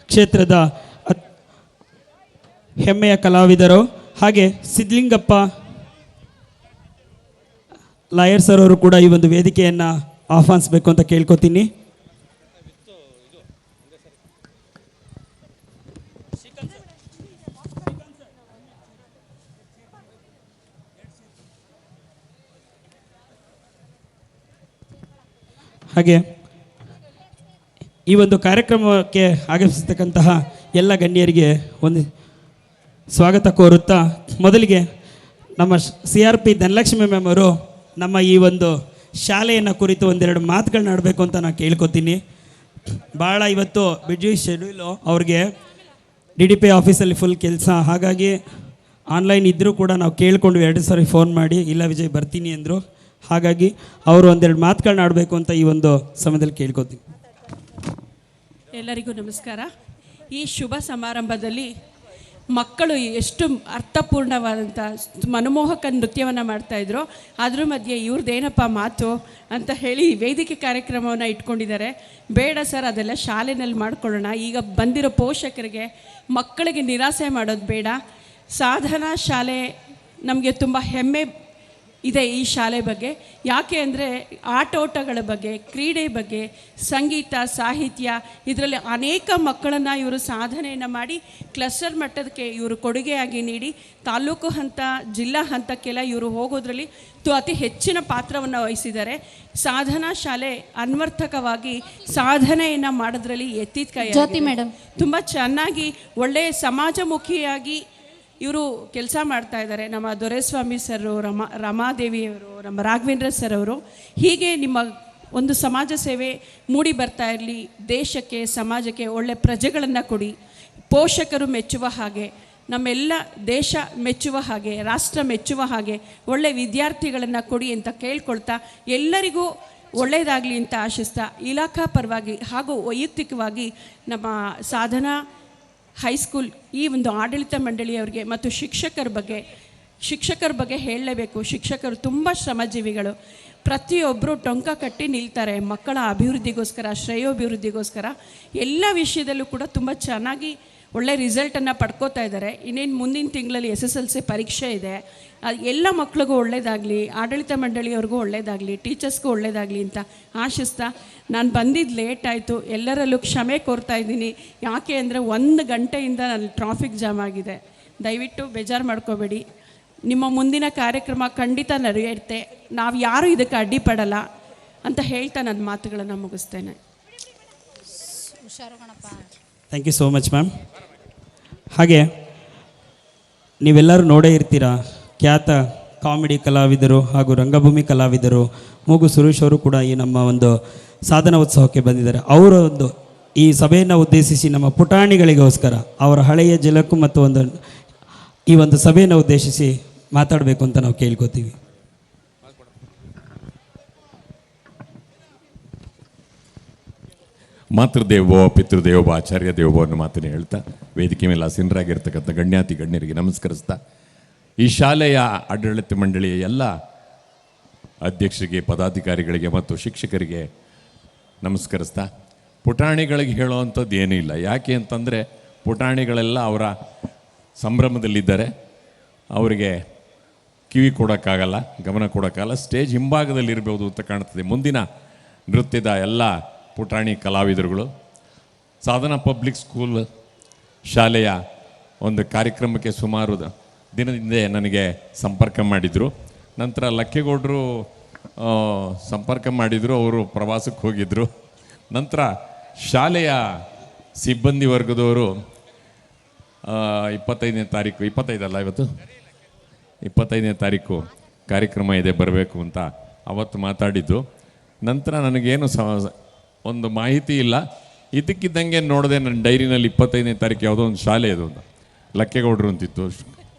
ಕ್ಷೇತ್ರದ ಹೆಮ್ಮೆಯ ಕಲಾವಿದರು, ಹಾಗೆ ಸಿದ್ಲಿಂಗಪ್ಪ ಲಾಯರ್ ಸರ್ ಅವರು ಕೂಡ ಈ ಒಂದು ವೇದಿಕೆಯನ್ನು ಆಹ್ವಾನಿಸಬೇಕು ಅಂತ ಕೇಳ್ಕೊತೀನಿ. ಹಾಗೆ ಈ ಒಂದು ಕಾರ್ಯಕ್ರಮಕ್ಕೆ ಆಗಮಿಸತಕ್ಕಂತಹ ಎಲ್ಲ ಗಣ್ಯರಿಗೆ ಒಂದು ಸ್ವಾಗತ ಕೋರುತ್ತಾ, ಮೊದಲಿಗೆ ನಮ್ಮ CRP ಧನಲಕ್ಷ್ಮಿ ಮ್ಯಾಮ್ ಅವರು ನಮ್ಮ ಈ ಒಂದು ಶಾಲೆಯನ್ನು ಕುರಿತು ಒಂದೆರಡು ಮಾತುಗಳನ್ನ ಆಡಬೇಕು ಅಂತ ನಾನು ಕೇಳ್ಕೊತೀನಿ. ಭಾಳ ಇವತ್ತು ಬಿಜಿ ಶೆಡ್ಯೂಲು ಅವ್ರಿಗೆ DDP ಆಫೀಸಲ್ಲಿ ಫುಲ್ ಕೆಲಸ, ಹಾಗಾಗಿ ಆನ್ಲೈನ್ ಇದ್ದರೂ ಕೂಡ ನಾವು ಕೇಳಿಕೊಂಡು 2 ಸಾರಿ ಫೋನ್ ಮಾಡಿ ಇಲ್ಲ ವಿಜಯ್ ಬರ್ತೀನಿ ಅಂದರು. ಹಾಗಾಗಿ ಅವರು ಒಂದೆರಡು ಮಾತುಗಳನ್ನ ಆಡಬೇಕು ಅಂತ ಈ ಒಂದು ಸಮಯದಲ್ಲಿ ಕೇಳ್ಕೊತೀನಿ. ಎಲ್ಲರಿಗೂ ನಮಸ್ಕಾರ. ಈ ಶುಭ ಸಮಾರಂಭದಲ್ಲಿ ಮಕ್ಕಳು ಎಷ್ಟು ಅರ್ಥಪೂರ್ಣವಾದಂಥ ಮನಮೋಹಕ ನೃತ್ಯವನ್ನು ಮಾಡ್ತಾಯಿದ್ರು. ಅದ್ರ ಮಧ್ಯೆ ಇವ್ರದ್ದೇನಪ್ಪ ಮಾತು ಅಂತ ಹೇಳಿ ವೇದಿಕೆ ಕಾರ್ಯಕ್ರಮವನ್ನು ಇಟ್ಕೊಂಡಿದ್ದಾರೆ. ಬೇಡ ಸರ್, ಅದೆಲ್ಲ ಶಾಲೆಯಲ್ಲಿ ಮಾಡ್ಕೊಳ್ಳೋಣ. ಈಗ ಬಂದಿರೋ ಪೋಷಕರಿಗೆ ಮಕ್ಕಳಿಗೆ ನಿರಾಸೆ ಮಾಡೋದು ಬೇಡ. ಸಾಧನಾ ಶಾಲೆ ನಮಗೆ ತುಂಬ ಹೆಮ್ಮೆ ಇದೆ ಈ ಶಾಲೆ ಬಗ್ಗೆ. ಯಾಕೆ ಅಂದರೆ ಆಟೋಟಗಳ ಬಗ್ಗೆ, ಕ್ರೀಡೆ ಬಗ್ಗೆ, ಸಂಗೀತ, ಸಾಹಿತ್ಯ ಇದರಲ್ಲಿ ಅನೇಕ ಮಕ್ಕಳನ್ನು ಇವರು ಸಾಧನೆಯನ್ನು ಮಾಡಿ ಕ್ಲಸ್ಟರ್ ಮಟ್ಟದಕ್ಕೆ ಇವರು ಕೊಡುಗೆಯಾಗಿ ನೀಡಿ ತಾಲೂಕು ಹಂತ, ಜಿಲ್ಲಾ ಹಂತಕ್ಕೆಲ್ಲ ಇವರು ಹೋಗೋದ್ರಲ್ಲಿ ಅತಿ ಹೆಚ್ಚಿನ ಪಾತ್ರವನ್ನು ವಹಿಸಿದ್ದಾರೆ. ಸಾಧನಾ ಶಾಲೆ ಅನ್ವರ್ಥಕವಾಗಿ ಸಾಧನೆಯನ್ನು ಮಾಡೋದ್ರಲ್ಲಿ ಎತ್ತಿದ ಕೈ. ಜ್ಯೋತಿ ಮೇಡಮ್ ತುಂಬ ಚೆನ್ನಾಗಿ ಒಳ್ಳೆಯ ಸಮಾಜಮುಖಿಯಾಗಿ ಇವರು ಕೆಲಸ ಮಾಡ್ತಾ ಇದ್ದಾರೆ. ನಮ್ಮ ದೊರೆಸ್ವಾಮಿ ಸರ್, ರಮಾದೇವಿಯವರು, ನಮ್ಮ ರಾಘವೇಂದ್ರ ಸರ್ ಅವರು. ಹೀಗೆ ನಿಮ್ಮ ಒಂದು ಸಮಾಜ ಸೇವೆ ಮೂಡಿ ಬರ್ತಾ ಇರಲಿ. ದೇಶಕ್ಕೆ, ಸಮಾಜಕ್ಕೆ ಒಳ್ಳೆ ಪ್ರಜೆಗಳನ್ನು ಕೊಡಿ. ಪೋಷಕರು ಮೆಚ್ಚುವ ಹಾಗೆ, ನಮ್ಮೆಲ್ಲ ದೇಶ ಮೆಚ್ಚುವ ಹಾಗೆ, ರಾಷ್ಟ್ರ ಮೆಚ್ಚುವ ಹಾಗೆ ಒಳ್ಳೆ ವಿದ್ಯಾರ್ಥಿಗಳನ್ನು ಕೊಡಿ ಅಂತ ಕೇಳ್ಕೊಳ್ತಾ ಎಲ್ಲರಿಗೂ ಒಳ್ಳೆಯದಾಗಲಿ ಅಂತ ಆಶಿಸ್ತಾ ಇಲಾಖಾ ಪರವಾಗಿ ಹಾಗೂ ವೈಯಕ್ತಿಕವಾಗಿ ನಮ್ಮ ಸಾಧನಾ ಹೈಸ್ಕೂಲ್ ಈ ಒಂದು ಆಡಳಿತ ಮಂಡಳಿಯವರಿಗೆ ಮತ್ತು ಶಿಕ್ಷಕರ ಬಗ್ಗೆ ಹೇಳಲೇಬೇಕು. ಶಿಕ್ಷಕರು ತುಂಬ ಶ್ರಮಜೀವಿಗಳು. ಪ್ರತಿಯೊಬ್ಬರು ಟೊಂಕ ಕಟ್ಟಿ ನಿಲ್ತಾರೆ ಮಕ್ಕಳ ಅಭಿವೃದ್ಧಿಗೋಸ್ಕರ, ಶ್ರೇಯೋಭಿವೃದ್ಧಿಗೋಸ್ಕರ. ಎಲ್ಲ ವಿಷಯದಲ್ಲೂ ಕೂಡ ತುಂಬ ಚೆನ್ನಾಗಿ ಒಳ್ಳೆ ರಿಸಲ್ಟನ್ನು ಪಡ್ಕೋತಾ ಇದ್ದಾರೆ. ಇನ್ನೇನು ಮುಂದಿನ ತಿಂಗಳಲ್ಲಿ SSLC ಪರೀಕ್ಷೆ ಇದೆ. ಎಲ್ಲ ಮಕ್ಳಿಗೂ ಒಳ್ಳೆಯದಾಗಲಿ, ಆಡಳಿತ ಮಂಡಳಿಯವ್ರಿಗೂ ಒಳ್ಳೆಯದಾಗಲಿ, ಟೀಚರ್ಸ್ಗೂ ಒಳ್ಳೆಯದಾಗಲಿ ಅಂತ ಆಶಿಸ್ತಾ ನಾನು ಬಂದಿದ್ದು ಲೇಟ್ ಆಯಿತು. ಎಲ್ಲರಲ್ಲೂ ಕ್ಷಮೆ ಕೋರ್ತಾ ಇದ್ದೀನಿ. ಯಾಕೆ ಅಂದರೆ 1 ಗಂಟೆಯಿಂದ ನಾನು ಟ್ರಾಫಿಕ್ ಜಾಮ್ ಆಗಿದೆ. ದಯವಿಟ್ಟು ಬೇಜಾರು ಮಾಡ್ಕೋಬೇಡಿ. ನಿಮ್ಮ ಮುಂದಿನ ಕಾರ್ಯಕ್ರಮ ಖಂಡಿತ ನಡೆಯುತ್ತೆ. ನಾವು ಯಾರೂ ಇದಕ್ಕೆ ಅಡ್ಡಿಪಡಲ್ಲ ಅಂತ ಹೇಳ್ತಾ ನನ್ನ ಮಾತುಗಳನ್ನು ಮುಗಿಸ್ತೇನೆ. Thank you so much ma'am. ಹಾಗೆ ನೀವೆಲ್ಲರೂ ನೋಡೇ ಇರ್ತೀರಾ, ಖ್ಯಾತ ಕಾಮಿಡಿ ಕಲಾವಿದರು ಹಾಗೂ ರಂಗಭೂಮಿ ಕಲಾವಿದರು ಮೂಗು ಸುರೇಶ್ ಅವರು ಕೂಡ ಈ ನಮ್ಮ ಒಂದು ಸಾಧನಾ ಉತ್ಸವಕ್ಕೆ ಬಂದಿದ್ದಾರೆ. ಅವರ ಒಂದು ಈ ಸಭೆಯನ್ನು ಉದ್ದೇಶಿಸಿ ನಮ್ಮ ಪುಟಾಣಿಗಳಿಗೋಸ್ಕರ ಅವರ ಹಳೆಯ ಜಲಕ್ಕೂ ಮತ್ತು ಈ ಒಂದು ಸಭೆಯನ್ನು ಉದ್ದೇಶಿಸಿ ಮಾತಾಡಬೇಕು ಅಂತ ನಾವು ಕೇಳ್ಕೊತೀವಿ. ಮಾತೃದೇವೋ ಪಿತೃದೇವೋ ಆಚಾರ್ಯ ದೇವೋ ಅನ್ನೋ ಮಾತನ್ನು ಹೇಳ್ತಾ ವೇದಿಕೆ ಮೇಲೆ ಆಸೀನರಾಗಿರ್ತಕ್ಕಂಥ ಗಣ್ಯಾತಿ ಗಣ್ಯರಿಗೆ ನಮಸ್ಕರಿಸ್ತಾ ಈ ಶಾಲೆಯ ಆಡಳಿತ ಮಂಡಳಿಯ ಎಲ್ಲ ಅಧ್ಯಕ್ಷರಿಗೆ, ಪದಾಧಿಕಾರಿಗಳಿಗೆ ಮತ್ತು ಶಿಕ್ಷಕರಿಗೆ ನಮಸ್ಕರಿಸ್ತಾ ಪುಟಾಣಿಗಳಿಗೆ ಹೇಳೋವಂಥದ್ದು ಏನೂ ಇಲ್ಲ. ಯಾಕೆ ಅಂತಂದರೆ ಪುಟಾಣಿಗಳೆಲ್ಲ ಅವರ ಸಂಭ್ರಮದಲ್ಲಿದ್ದಾರೆ. ಅವರಿಗೆ ಕಿವಿ ಕೊಡೋಕ್ಕಾಗಲ್ಲ, ಗಮನ ಕೊಡೋಕ್ಕಾಗಲ್ಲ. ಸ್ಟೇಜ್ ಹಿಂಭಾಗದಲ್ಲಿರ್ಬೋದು ಅಂತ ಕಾಣ್ತದೆ. ಮುಂದಿನ ನೃತ್ಯದ ಎಲ್ಲ ಪುಟಾಣಿ ಕಲಾವಿದರುಗಳು ಸಾಧನಾ ಪಬ್ಲಿಕ್ ಸ್ಕೂಲ್ ಶಾಲೆಯ ಒಂದು ಕಾರ್ಯಕ್ರಮಕ್ಕೆ ಸುಮಾರು ದಿನದಿಂದ ನನಗೆ ಸಂಪರ್ಕ ಮಾಡಿದರು. ನಂತರ ಲಕ್ಕೇಗೌಡರು ಸಂಪರ್ಕ ಮಾಡಿದರು. ಅವರು ಪ್ರವಾಸಕ್ಕೆ ಹೋಗಿದ್ದರು. ನಂತರ ಶಾಲೆಯ ಸಿಬ್ಬಂದಿ ವರ್ಗದವರು 25ನೇ ತಾರೀಕು, 25 ಇವತ್ತು 25ನೇ ತಾರೀಕು ಕಾರ್ಯಕ್ರಮ ಇದೆ, ಬರಬೇಕು ಅಂತ ಅವತ್ತು ಮಾತಾಡಿದ್ದು. ನಂತರ ನನಗೇನು ಒಂದು ಮಾಹಿತಿ ಇಲ್ಲ. ಇದಕ್ಕಿದ್ದಂಗೆ ನೋಡಿದೆ ನನ್ನ ಡೈರಿನಲ್ಲಿ 25ನೇ ತಾರೀಕು ಯಾವುದೋ ಒಂದು ಶಾಲೆ ಇದು ಅಂತ ಲಕ್ಕೇಗೌಡರು ಅಂತಿತ್ತು.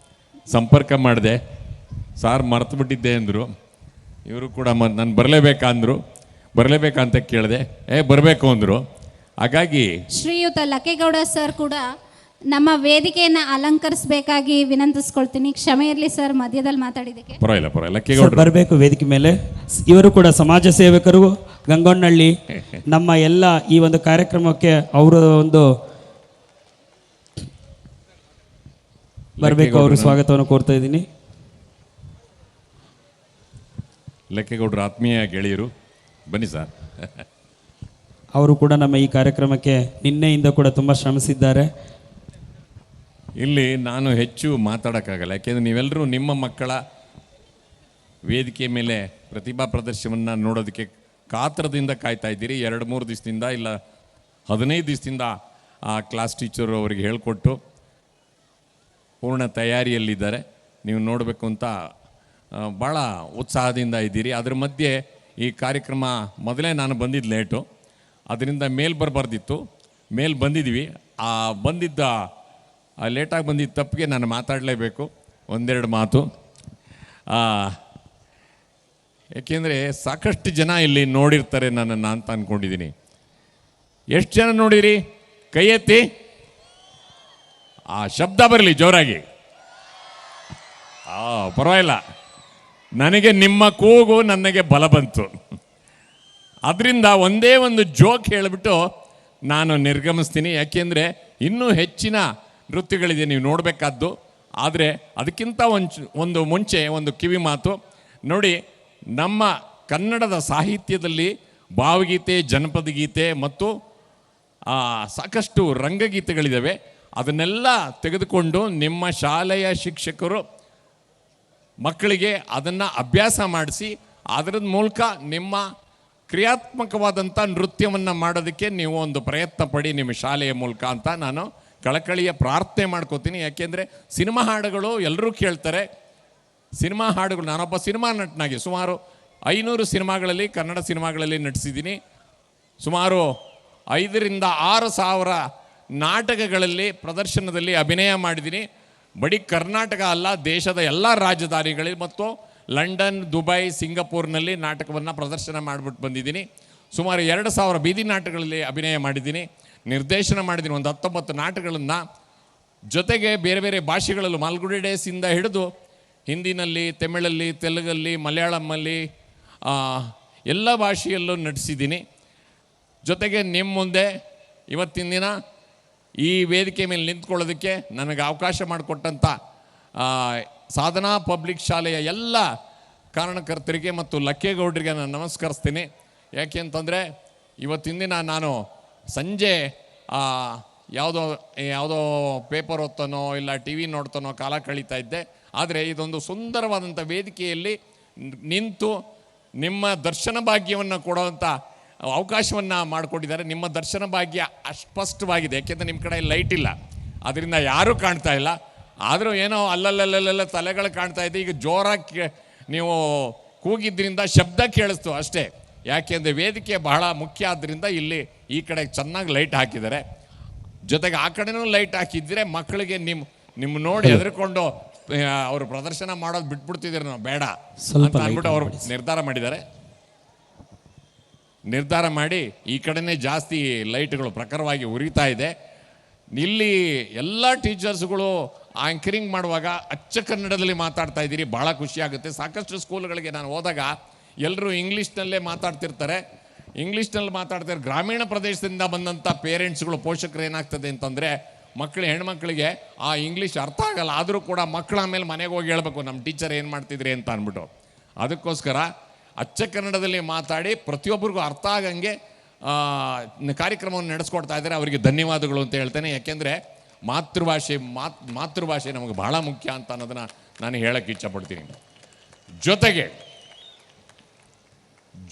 ಸಂಪರ್ಕ ಮಾಡಿದೆ. ಸಾರ್ ಮರೆತು ಬಿಟ್ಟಿದ್ದೆ ಅಂದರು. ಇವರು ಕೂಡ ನಾನು ಬರಲೇಬೇಕಂತ ಕೇಳಿದೆ. ಬರಬೇಕು ಅಂದರು. ಹಾಗಾಗಿ ಶ್ರೀಯುತ ಲಕ್ಕೇಗೌಡ ಸರ್ ಕೂಡ ನಮ್ಮ ವೇದಿಕೆಯನ್ನು ಅಲಂಕರಿಸಬೇಕಾಗಿ ವಿನಂತಿಸ್ಕೊಳ್ತೀನಿ. ಕ್ಷಮೆ ಇರಲಿ ಸರ್, ಮಧ್ಯದಲ್ಲಿ ಮಾತಾಡಿದ್ದಕ್ಕೆ. ಪರವಾಗಿಲ್ಲ. ಲಕ್ಕೇಗೌಡರು ಬರಬೇಕು ವೇದಿಕೆ ಮೇಲೆ. ಇವರು ಕೂಡ ಸಮಾಜ ಸೇವಕರು. ಗಂಗೊಣ್ಣಳ್ಳಿ ನಮ್ಮ ಎಲ್ಲ ಈ ಒಂದು ಕಾರ್ಯಕ್ರಮಕ್ಕೆ ಅವರ ಒಂದು ಬರಬೇಕು. ಅವರು ಸ್ವಾಗತವನ್ನು ಕೋರ್ತಾ ಇದ್ದೀನಿ. ಲಕ್ಕೇಗೌಡರು ಆತ್ಮೀಯ ಗೆಳೆಯರು, ಬನ್ನಿ ಸರ್. ಅವರು ಕೂಡ ನಮ್ಮ ಈ ಕಾರ್ಯಕ್ರಮಕ್ಕೆ ನಿನ್ನೆಯಿಂದ ಕೂಡ ತುಂಬ ಶ್ರಮಿಸಿದ್ದಾರೆ. ಇಲ್ಲಿ ನಾನು ಹೆಚ್ಚು ಮಾತಾಡೋಕ್ಕಾಗಲ್ಲ. ಯಾಕೆಂದರೆ ನೀವೆಲ್ಲರೂ ನಿಮ್ಮ ಮಕ್ಕಳ ವೇದಿಕೆ ಮೇಲೆ ಪ್ರತಿಭಾ ಪ್ರದರ್ಶನವನ್ನು ನೋಡೋದಕ್ಕೆ ಕಾತರದಿಂದ ಕಾಯ್ತಾ ಇದ್ದೀರಿ. 2-3 ದಿವಸದಿಂದ ಇಲ್ಲ 15 ದಿವಸದಿಂದ ಆ ಕ್ಲಾಸ್ ಟೀಚರು ಅವರಿಗೆ ಹೇಳಿಕೊಟ್ಟು ಪೂರ್ಣ ತಯಾರಿಯಲ್ಲಿದ್ದಾರೆ. ನೀವು ನೋಡಬೇಕು ಅಂತ ಭಾಳ ಉತ್ಸಾಹದಿಂದ ಇದ್ದೀರಿ. ಅದರ ಮಧ್ಯೆ ಈ ಕಾರ್ಯಕ್ರಮ ಮೊದಲೇ ನಾನು ಬಂದಿದ್ದು ಲೇಟು, ಅದರಿಂದ ಬರಬಾರ್ದಿತ್ತು. ಬಂದಿದ್ವಿ. ಲೇಟಾಗಿ ಬಂದಿದ್ದ ತಪ್ಪಿಗೆ ನಾನು ಮಾತಾಡಲೇಬೇಕು. ಒಂದೆರಡು ಮಾತು. ಏಕೆಂದರೆ ಸಾಕಷ್ಟು ಜನ ಇಲ್ಲಿ ನೋಡಿರ್ತಾರೆ ನನ್ನನ್ನು ಅಂತ ಅಂದ್ಕೊಂಡಿದ್ದೀನಿ. ಎಷ್ಟು ಜನ ನೋಡಿರಿ? ಕೈ ಎತ್ತಿ. ಆ ಶಬ್ದ ಬರಲಿ ಜೋರಾಗಿ. ಪರವಾಗಿಲ್ಲ, ನನಗೆ ನಿಮ್ಮ ಕೂಗು ನನಗೆ ಬಲ ಬಂತು. ಅದರಿಂದ ಒಂದೇ ಒಂದು ಜೋಕ್ ಹೇಳಿಬಿಟ್ಟು ನಾನು ನಿರ್ಗಮಿಸ್ತೀನಿ. ಯಾಕೆಂದರೆ ಇನ್ನೂ ಹೆಚ್ಚಿನ ನೃತ್ಯಗಳಿದೆ ನೀವು ನೋಡಬೇಕಾದ್ದು. ಆದರೆ ಅದಕ್ಕಿಂತ ಒಂದು ಮುಂಚೆ ಒಂದು ಕಿವಿ ಮಾತು ನೋಡಿ. ನಮ್ಮ ಕನ್ನಡದ ಸಾಹಿತ್ಯದಲ್ಲಿ ಭಾವಗೀತೆ, ಜನಪದ ಗೀತೆ ಮತ್ತು ಸಾಕಷ್ಟು ರಂಗಗೀತೆಗಳಿದ್ದಾವೆ. ಅದನ್ನೆಲ್ಲ ತೆಗೆದುಕೊಂಡು ನಿಮ್ಮ ಶಾಲೆಯ ಶಿಕ್ಷಕರು ಮಕ್ಕಳಿಗೆ ಅದನ್ನು ಅಭ್ಯಾಸ ಮಾಡಿಸಿ ಅದರ ಮೂಲಕ ನಿಮ್ಮ ಕ್ರಿಯಾತ್ಮಕವಾದಂಥ ನೃತ್ಯವನ್ನು ಮಾಡೋದಕ್ಕೆ ನೀವು ಒಂದು ಪ್ರಯತ್ನ ಪಡಿ ನಿಮ್ಮ ಶಾಲೆಯ ಮೂಲಕ ಅಂತ ನಾನು ಕಳಕಳಿಯ ಪ್ರಾರ್ಥನೆ ಮಾಡ್ಕೋತೀನಿ. ಯಾಕೆಂದರೆ ಸಿನಿಮಾ ಹಾಡುಗಳು ಎಲ್ಲರೂ ಕೇಳ್ತಾರೆ. ಸಿನಿಮಾ ಹಾಡುಗಳು, ನಾನೊಬ್ಬ ಸಿನಿಮಾ ನಟನಾಗಿ ಸುಮಾರು 500 ಸಿನಿಮಾಗಳಲ್ಲಿ, ಕನ್ನಡ ಸಿನಿಮಾಗಳಲ್ಲಿ ನಟಿಸಿದ್ದೀನಿ. ಸುಮಾರು 5,000 to 6,000 ನಾಟಕಗಳಲ್ಲಿ ಪ್ರದರ್ಶನದಲ್ಲಿ ಅಭಿನಯ ಮಾಡಿದ್ದೀನಿ. ಬರೀ ಕರ್ನಾಟಕ ಅಲ್ಲ, ದೇಶದ ಎಲ್ಲ ರಾಜಧಾನಿಗಳಲ್ಲಿ ಮತ್ತು ಲಂಡನ್, ದುಬೈ, ಸಿಂಗಪೂರ್ನಲ್ಲಿ ನಾಟಕವನ್ನು ಪ್ರದರ್ಶನ ಮಾಡಿಬಿಟ್ಟು ಬಂದಿದ್ದೀನಿ. ಸುಮಾರು 2,000 ಬೀದಿ ನಾಟಕಗಳಲ್ಲಿ ಅಭಿನಯ ಮಾಡಿದ್ದೀನಿ, ನಿರ್ದೇಶನ ಮಾಡಿದ್ದೀನಿ. ಒಂದು 19 ನಾಟಕಗಳನ್ನು. ಜೊತೆಗೆ ಬೇರೆ ಬೇರೆ ಭಾಷೆಗಳಲ್ಲೂ ಮಾಲ್ಗುಡಿ ಡೇಸಿಂದ ಹಿಡಿದು ಹಿಂದಿನಲ್ಲಿ, ತಮಿಳಲ್ಲಿ, ತೆಲುಗಲ್ಲಿ, ಮಲಯಾಳಮಲ್ಲಿ ಎಲ್ಲ ಭಾಷೆಯಲ್ಲೂ ನಟಿಸಿದ್ದೀನಿ. ಜೊತೆಗೆ ನಿಮ್ಮ ಮುಂದೆ ಇವತ್ತಿನ ದಿನ ಈ ವೇದಿಕೆ ಮೇಲೆ ನಿಂತ್ಕೊಳ್ಳೋದಕ್ಕೆ ನನಗೆ ಅವಕಾಶ ಮಾಡಿಕೊಟ್ಟಂಥ ಸಾಧನಾ ಪಬ್ಲಿಕ್ ಶಾಲೆಯ ಎಲ್ಲ ಕಾರಣಕರ್ತರಿಗೆ ಮತ್ತು ಲಕ್ಕೇಗೌಡರಿಗೆ ನಾನು ನಮಸ್ಕರಿಸ್ತೀನಿ. ಯಾಕೆ ಅಂತಂದರೆ ಇವತ್ತಿನ ದಿನ ನಾನು ಸಂಜೆ ಯಾವುದೋ ಪೇಪರ್ ಓದ್ತಾನೋ ಇಲ್ಲ ಟಿ ವಿ ನೋಡ್ತಾನೋ ಕಾಲ ಕಳೀತಾ ಇದ್ದೆ. ಆದರೆ ಇದೊಂದು ಸುಂದರವಾದಂಥ ವೇದಿಕೆಯಲ್ಲಿ ನಿಂತು ನಿಮ್ಮ ದರ್ಶನ ಭಾಗ್ಯವನ್ನು ಕೊಡುವಂಥ ಅವಕಾಶವನ್ನು ಮಾಡಿಕೊಟ್ಟಿದ್ದಾರೆ. ನಿಮ್ಮ ದರ್ಶನ ಭಾಗ್ಯ ಅಸ್ಪಷ್ಟವಾಗಿದೆ, ಯಾಕೆಂದರೆ ನಿಮ್ಮ ಕಡೆ ಲೈಟ್ ಇಲ್ಲ, ಅದರಿಂದ ಯಾರೂ ಕಾಣ್ತಾ ಇಲ್ಲ. ಆದರೂ ಏನೋ ಅಲ್ಲಲ್ಲಲ್ಲೆಲ್ಲ ತಲೆಗಳು ಕಾಣ್ತಾ ಇದೆ. ಈಗ ಜೋರಾಗಿ ನೀವು ಕೂಗಿದ್ರಿಂದ ಶಬ್ದ ಕೇಳಿಸ್ತು ಅಷ್ಟೇ. ಯಾಕೆಂದರೆ ವೇದಿಕೆ ಬಹಳ ಮುಖ್ಯ ಆದ್ದರಿಂದ ಇಲ್ಲಿ ಈ ಕಡೆ ಚೆನ್ನಾಗಿ ಲೈಟ್ ಹಾಕಿದ್ದಾರೆ. ಜೊತೆಗೆ ಆ ಕಡೆನೂ ಲೈಟ್ ಹಾಕಿದ್ರೆ ಮಕ್ಕಳಿಗೆ ನಿಮ್ಮ ನೋಡಿ ಹೆದರ್ಕೊಂಡು ಅವರು ಪ್ರದರ್ಶನ ಮಾಡೋದು ಬಿಟ್ಬಿಡ್ತಿದ್ರು. ನಾವು ಬೇಡ ಅಂತ ಅಂದ್ಬಿಟ್ಟು ಅವರು ನಿರ್ಧಾರ ಮಾಡಿ ಈ ಕಡೆನೇ ಜಾಸ್ತಿ ಲೈಟ್ಗಳು ಪ್ರಖರವಾಗಿ ಉರಿತಾ ಇದೆ. ಇಲ್ಲಿ ಎಲ್ಲ ಟೀಚರ್ಸ್ಗಳು ಆ್ಯಂಕರಿಂಗ್ ಮಾಡುವಾಗ ಅಚ್ಚ ಕನ್ನಡದಲ್ಲಿ ಮಾತಾಡ್ತಾ ಇದ್ದೀರಿ, ಭಾಳ ಖುಷಿಯಾಗುತ್ತೆ. ಸಾಕಷ್ಟು ಸ್ಕೂಲ್ಗಳಿಗೆ ನಾನು ಹೋದಾಗ ಎಲ್ಲರೂ ಇಂಗ್ಲೀಷ್ನಲ್ಲೇ ಮಾತಾಡ್ತಿರ್ತಾರೆ. ಗ್ರಾಮೀಣ ಪ್ರದೇಶದಿಂದ ಬಂದಂಥ ಪೇರೆಂಟ್ಸ್ಗಳು, ಪೋಷಕರು ಏನಾಗ್ತದೆ ಅಂತಂದರೆ ಹೆಣ್ಮಕ್ಳಿಗೆ ಆ ಇಂಗ್ಲೀಷ್ ಅರ್ಥ ಆಗಲ್ಲ. ಆದರೂ ಕೂಡ ಮಕ್ಕಳ ಮೇಲೆ ಮನೆಗೆ ಹೋಗಿ ಹೇಳ್ಬೇಕು ನಮ್ಮ ಟೀಚರ್ ಏನು ಮಾಡ್ತಿದ್ರಿ ಅಂತ ಅಂದ್ಬಿಟ್ಟು. ಅದಕ್ಕೋಸ್ಕರ ಅಚ್ಚ ಕನ್ನಡದಲ್ಲಿ ಮಾತಾಡಿ ಪ್ರತಿಯೊಬ್ಬರಿಗೂ ಅರ್ಥ ಆಗಂಗೆ ಕಾರ್ಯಕ್ರಮವನ್ನು ನಡೆಸ್ಕೊಡ್ತಾ ಇದ್ದಾರೆ. ಅವರಿಗೆ ಧನ್ಯವಾದಗಳು ಅಂತ ಹೇಳ್ತೇನೆ. ಯಾಕೆಂದರೆ ಮಾತೃಭಾಷೆ ನಮಗೆ ಬಹಳ ಮುಖ್ಯ ಅಂತ ಅನ್ನೋದನ್ನು ನಾನು ಹೇಳಕ್ಕೆ ಇಚ್ಛಪಡ್ತೀನಿ.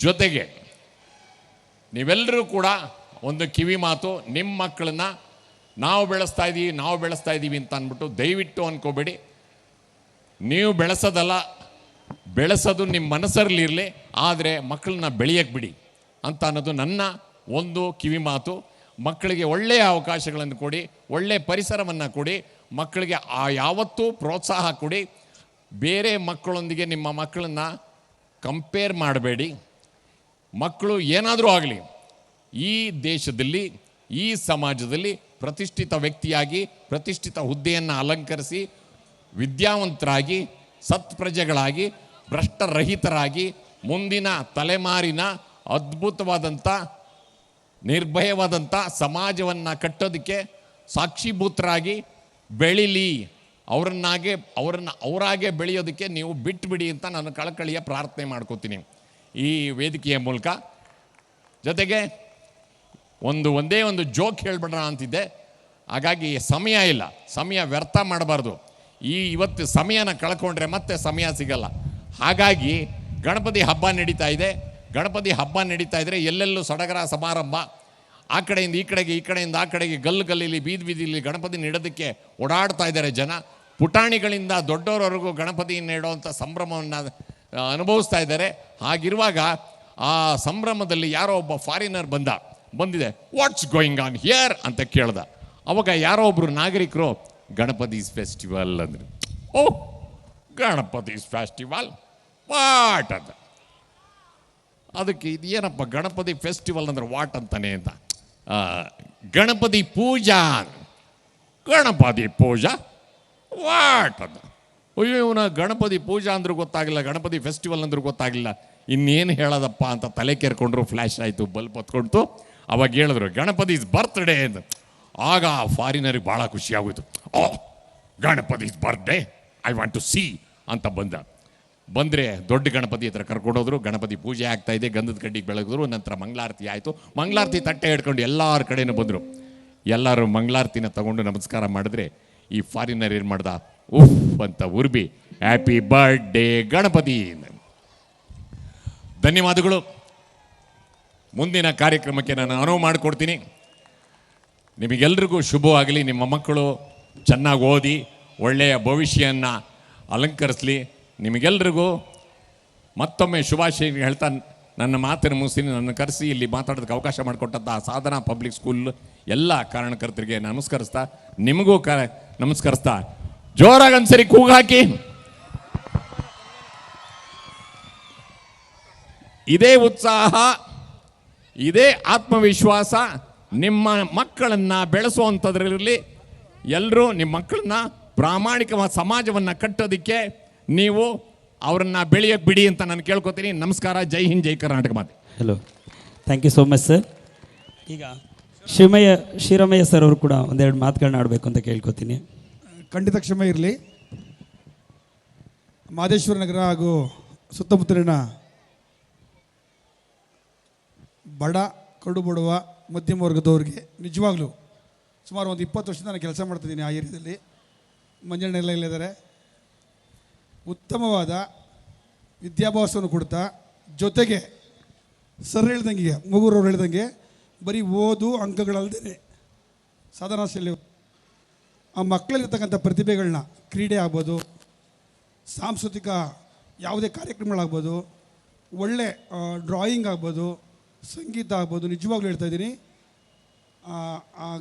ಜೊತೆಗೆ ನೀವೆಲ್ಲರೂ ಕೂಡ ಒಂದು ಕಿವಿ ಮಾತು, ನಿಮ್ಮ ಮಕ್ಕಳನ್ನ ನಾವು ಬೆಳೆಸ್ತಾ ಇದ್ದೀವಿ ಅಂತ ಅಂದ್ಬಿಟ್ಟು ದಯವಿಟ್ಟು ಅನ್ಕೋಬೇಡಿ. ನೀವು ಬೆಳೆಸೋದು ನಿಮ್ಮ ಮನಸ್ಸಲ್ಲಿರಲಿ, ಆದರೆ ಮಕ್ಕಳನ್ನ ಬೆಳೆಯಕ್ಕೆ ಬಿಡಿ ಅಂತ ಅನ್ನೋದು ನನ್ನ ಒಂದು ಕಿವಿ ಮಾತು. ಮಕ್ಕಳಿಗೆ ಒಳ್ಳೆಯ ಅವಕಾಶಗಳನ್ನು ಕೊಡಿ, ಒಳ್ಳೆಯ ಪರಿಸರವನ್ನು ಕೊಡಿ, ಮಕ್ಕಳಿಗೆ ಯಾವತ್ತೂ ಪ್ರೋತ್ಸಾಹ ಕೊಡಿ. ಬೇರೆ ಮಕ್ಕಳೊಂದಿಗೆ ನಿಮ್ಮ ಮಕ್ಕಳನ್ನ ಕಂಪೇರ್ ಮಾಡಬೇಡಿ. ಮಕ್ಕಳು ಏನಾದರೂ ಆಗಲಿ, ಈ ದೇಶದಲ್ಲಿ, ಈ ಸಮಾಜದಲ್ಲಿ ಪ್ರತಿಷ್ಠಿತ ವ್ಯಕ್ತಿಯಾಗಿ ಪ್ರತಿಷ್ಠಿತ ಹುದ್ದೆಯನ್ನು ಅಲಂಕರಿಸಿ ವಿದ್ಯಾವಂತರಾಗಿ ಸತ್ಪ್ರಜೆಗಳಾಗಿ ಭ್ರಷ್ಟರಹಿತರಾಗಿ ಮುಂದಿನ ತಲೆಮಾರಿನ ಅದ್ಭುತವಾದಂಥ ನಿರ್ಭಯವಾದಂಥ ಸಮಾಜವನ್ನು ಕಟ್ಟೋದಕ್ಕೆ ಸಾಕ್ಷೀಭೂತರಾಗಿ ಬೆಳೀಲಿ. ಅವರಾಗೆ ಬೆಳೆಯೋದಕ್ಕೆ ನೀವು ಬಿಟ್ಟುಬಿಡಿ ಅಂತ ನಾನು ಕಳಕಳಿಯ ಪ್ರಾರ್ಥನೆ ಮಾಡ್ಕೋತೀನಿ ಈ ವೇದಿಕೆಯ ಮೂಲಕ. ಜೊತೆಗೆ ಒಂದೇ ಒಂದು ಜೋಕ್ ಹೇಳ್ಬಿಡೋಣ ಅಂತಿದ್ದೆ. ಹಾಗಾಗಿ ಸಮಯ ವ್ಯರ್ಥ ಮಾಡಬಾರ್ದು. ಇವತ್ತು ಸಮಯನ ಕಳ್ಕೊಂಡ್ರೆ ಮತ್ತೆ ಸಮಯ ಸಿಗಲ್ಲ. ಹಾಗಾಗಿ ಗಣಪತಿ ಹಬ್ಬ ನಡೀತಾ ಇದ್ದರೆ ಎಲ್ಲೆಲ್ಲೂ ಸಡಗರ ಸಮಾರಂಭ. ಆ ಕಡೆಯಿಂದ ಈ ಕಡೆಯಿಂದ ಆ ಕಡೆಗೆ ಗಲ್ಲಿಲಿ ಬೀದಿಲಿ ಗಣಪತಿ ಇಡೋದಕ್ಕೆ ಓಡಾಡ್ತಾ ಇದ್ದಾರೆ ಜನ. ಪುಟಾಣಿಗಳಿಂದ ದೊಡ್ಡವರವರೆಗೂ ಗಣಪತಿಯನ್ನು ಇಡೋವಂಥ ಸಂಭ್ರಮವನ್ನು ಅನುಭವಿಸ್ತಾ ಇದ್ದಾರೆ. ಹಾಗಿರುವಾಗ ಆ ಸಂಭ್ರಮದಲ್ಲಿ ಯಾರೋ ಒಬ್ಬ ಫಾರಿನರ್ ಬಂದಿದೆ. ವಾಟ್ಸ್ ಗೋಯಿಂಗ್ ಆನ್ ಹಿಯರ್ ಅಂತ ಕೇಳ್ದ. ಅವಾಗ ಯಾರೋ ಒಬ್ಬರು ನಾಗರಿಕರು ಗಣಪತಿ ಫೆಸ್ಟಿವಲ್ ಅಂದರು. ಗಣಪತಿ ಫೆಸ್ಟಿವಲ್ ವಾಟ್ ಅಂತ. ಅದಕ್ಕೆ ಇದೇನಪ್ಪ ಗಣಪತಿ ಫೆಸ್ಟಿವಲ್ ಅಂದ್ರೆ ವಾಟ್ ಅಂತಾನೆ ಅಂತ. ಗಣಪತಿ ಪೂಜಾ, ಗಣಪತಿ ಪೂಜಾ ವಾಟ್ ಅಂತ. ಅಯ್ಯೋ ಇವನ ಗಣಪತಿ ಪೂಜಾ ಅಂದ್ರೂ ಗೊತ್ತಾಗಿಲ್ಲ, ಗಣಪತಿ ಫೆಸ್ಟಿವಲ್ ಅಂದ್ರೂ ಗೊತ್ತಾಗಿಲ್ಲ, ಇನ್ನೇನು ಹೇಳೋದಪ್ಪ ಅಂತ ತಲೆ ಕೆರ್ಕೊಂಡ್ರು. ಫ್ಲ್ಯಾಶ್ ಆಯಿತು, ಬಲ್ಪ್ ಹೊತ್ಕೊಳ್ತು. ಅವಾಗ ಹೇಳಿದ್ರು ಗಣಪತಿ ಬರ್ತ್ಡೇ ಅಂತ. ಆಗ ಫಾರಿನರಿಗೆ ಭಾಳ ಖುಷಿ ಆಗೋಯ್ತು. Oh Ganapati birthday, I want to see ಅಂತ ಬಂದರೆ ದೊಡ್ಡ ಗಣಪತಿ ಹತ್ರ ಕರ್ಕೊಂಡೋದ್ರು. ಗಣಪತಿ ಪೂಜೆ ಆಗ್ತಾಯಿದೆ, ಗಂಧದ ಕಡ್ಡಿಗೆ ಬೆಳಗಿದ್ರು. ನಂತರ ಮಂಗಳಾರತಿ ಆಯಿತು. ಮಂಗಳಾರತಿ ತಟ್ಟೆ ಹಿಡ್ಕೊಂಡು ಎಲ್ಲರ ಕಡೆನೂ ಬಂದರು. ಎಲ್ಲರೂ ಮಂಗಳಾರತಿನ ತಗೊಂಡು ನಮಸ್ಕಾರ ಮಾಡಿದ್ರೆ ಈ ಫಾರಿನರ್ ಏನು ಮಾಡ್ದ, ಉಫ್ ಅಂತ ಉರ್ಬಿ ಹ್ಯಾಪಿ ಬರ್ತ್ಡೇ ಗಣಪತಿ. ಧನ್ಯವಾದಗಳು. ಮುಂದಿನ ಕಾರ್ಯಕ್ರಮಕ್ಕೆ ನಾನು ಅನುವು ಮಾಡಿಕೊಡ್ತೀನಿ. ನಿಮಗೆಲ್ರಿಗೂ ಶುಭವಾಗಲಿ. ನಿಮ್ಮ ಮಕ್ಕಳು ಚೆನ್ನಾಗಿ ಓದಿ ಒಳ್ಳೆಯ ಭವಿಷ್ಯವನ್ನು ಅಲಂಕರಿಸಲಿ. ನಿಮಗೆಲ್ರಿಗೂ ಮತ್ತೊಮ್ಮೆ ಶುಭಾಶಯ ಹೇಳ್ತಾ ನನ್ನ ಮಾತನ್ನು ಮುಗಿಸ್ತೀನಿ. ನನ್ನ ಕರೆಸಿ ಇಲ್ಲಿ ಮಾತಾಡೋದಕ್ಕೆ ಅವಕಾಶ ಮಾಡಿಕೊಟ್ಟಂಥ ಸಾಧನಾ ಪಬ್ಲಿಕ್ ಸ್ಕೂಲ್ ಎಲ್ಲ ಕಾರಣಕರ್ತರಿಗೆ ನಮಸ್ಕರಿಸ್ತಾ, ನಿಮಗೂ ನಮಸ್ಕರಿಸ್ತಾ ಜೋರಾಗಿ ಒಂದ್ಸರಿ ಕೂಗು ಹಾಕಿ. ಇದೇ ಉತ್ಸಾಹ, ಇದೇ ಆತ್ಮವಿಶ್ವಾಸ ನಿಮ್ಮ ಮಕ್ಕಳನ್ನು ಬೆಳೆಸುವಂಥದ್ರಲ್ಲಿ ಎಲ್ಲರೂ ನಿಮ್ಮ ಮಕ್ಕಳನ್ನ ಪ್ರಾಮಾಣಿಕವಾದ ಸಮಾಜವನ್ನು ಕಟ್ಟೋದಕ್ಕೆ ನೀವು ಅವರನ್ನು ಬೆಳೆಯೋಕ್ಕೆ ಬಿಡಿ ಅಂತ ನಾನು ಕೇಳ್ಕೊತೀನಿ. ನಮಸ್ಕಾರ. ಜೈ ಹಿಂದ್, ಜೈ ಕರ್ನಾಟಕ ಮಾತೆ. Hello, thank you so much sir. ಈಗ ಶ್ರೀರಾಮಯ್ಯ ಸರ್ ಅವರು ಕೂಡ ಒಂದೆರಡು ಮಾತುಗಳನ್ನ ಆಡಬೇಕು ಅಂತ ಕೇಳ್ಕೊತೀನಿ. ಖಂಡಿತ ಕ್ಷಮೆ ಇರಲಿ. ಮಾದೇಶ್ವರ ನಗರ ಹಾಗೂ ಸುತ್ತಮುತ್ತಲಿನ ಬಡ, ಕಡು ಬಡವ, ಮಧ್ಯಮ ವರ್ಗದವ್ರಿಗೆ ನಿಜವಾಗ್ಲೂ ಸುಮಾರು ಒಂದು 20 ವರ್ಷದಿಂದ ನಾನು ಕೆಲಸ ಮಾಡ್ತಿದ್ದೀನಿ ಆ ಏರಿಯಾದಲ್ಲಿ. ಮಂಜಣ್ಣೆಲ್ಲ ಇಲ್ಲಿದ್ದಾರೆ. ಉತ್ತಮವಾದ ವಿದ್ಯಾಭ್ಯಾಸವನ್ನು ಕೊಡ್ತಾ, ಜೊತೆಗೆ ಸರ್ ಹೇಳ್ದಂಗೆ, ಮಗುರವ್ರು ಹೇಳ್ದಂಗೆ ಬರೀ ಓದು ಅಂಕಗಳಲ್ಲದೆ ಸಾಧನಾಶೀಲ ಆ ಮಕ್ಕಳಲ್ಲಿರ್ತಕ್ಕಂಥ ಪ್ರತಿಭೆಗಳನ್ನ, ಕ್ರೀಡೆ ಆಗ್ಬೋದು, ಸಾಂಸ್ಕೃತಿಕ ಯಾವುದೇ ಕಾರ್ಯಕ್ರಮಗಳಾಗ್ಬೋದು, ಒಳ್ಳೆ ಡ್ರಾಯಿಂಗ್ ಆಗ್ಬೋದು, ಸಂಗೀತ ಆಗ್ಬೋದು, ನಿಜವಾಗ್ಲೂ ಹೇಳ್ತಾ ಇದ್ದೀನಿ,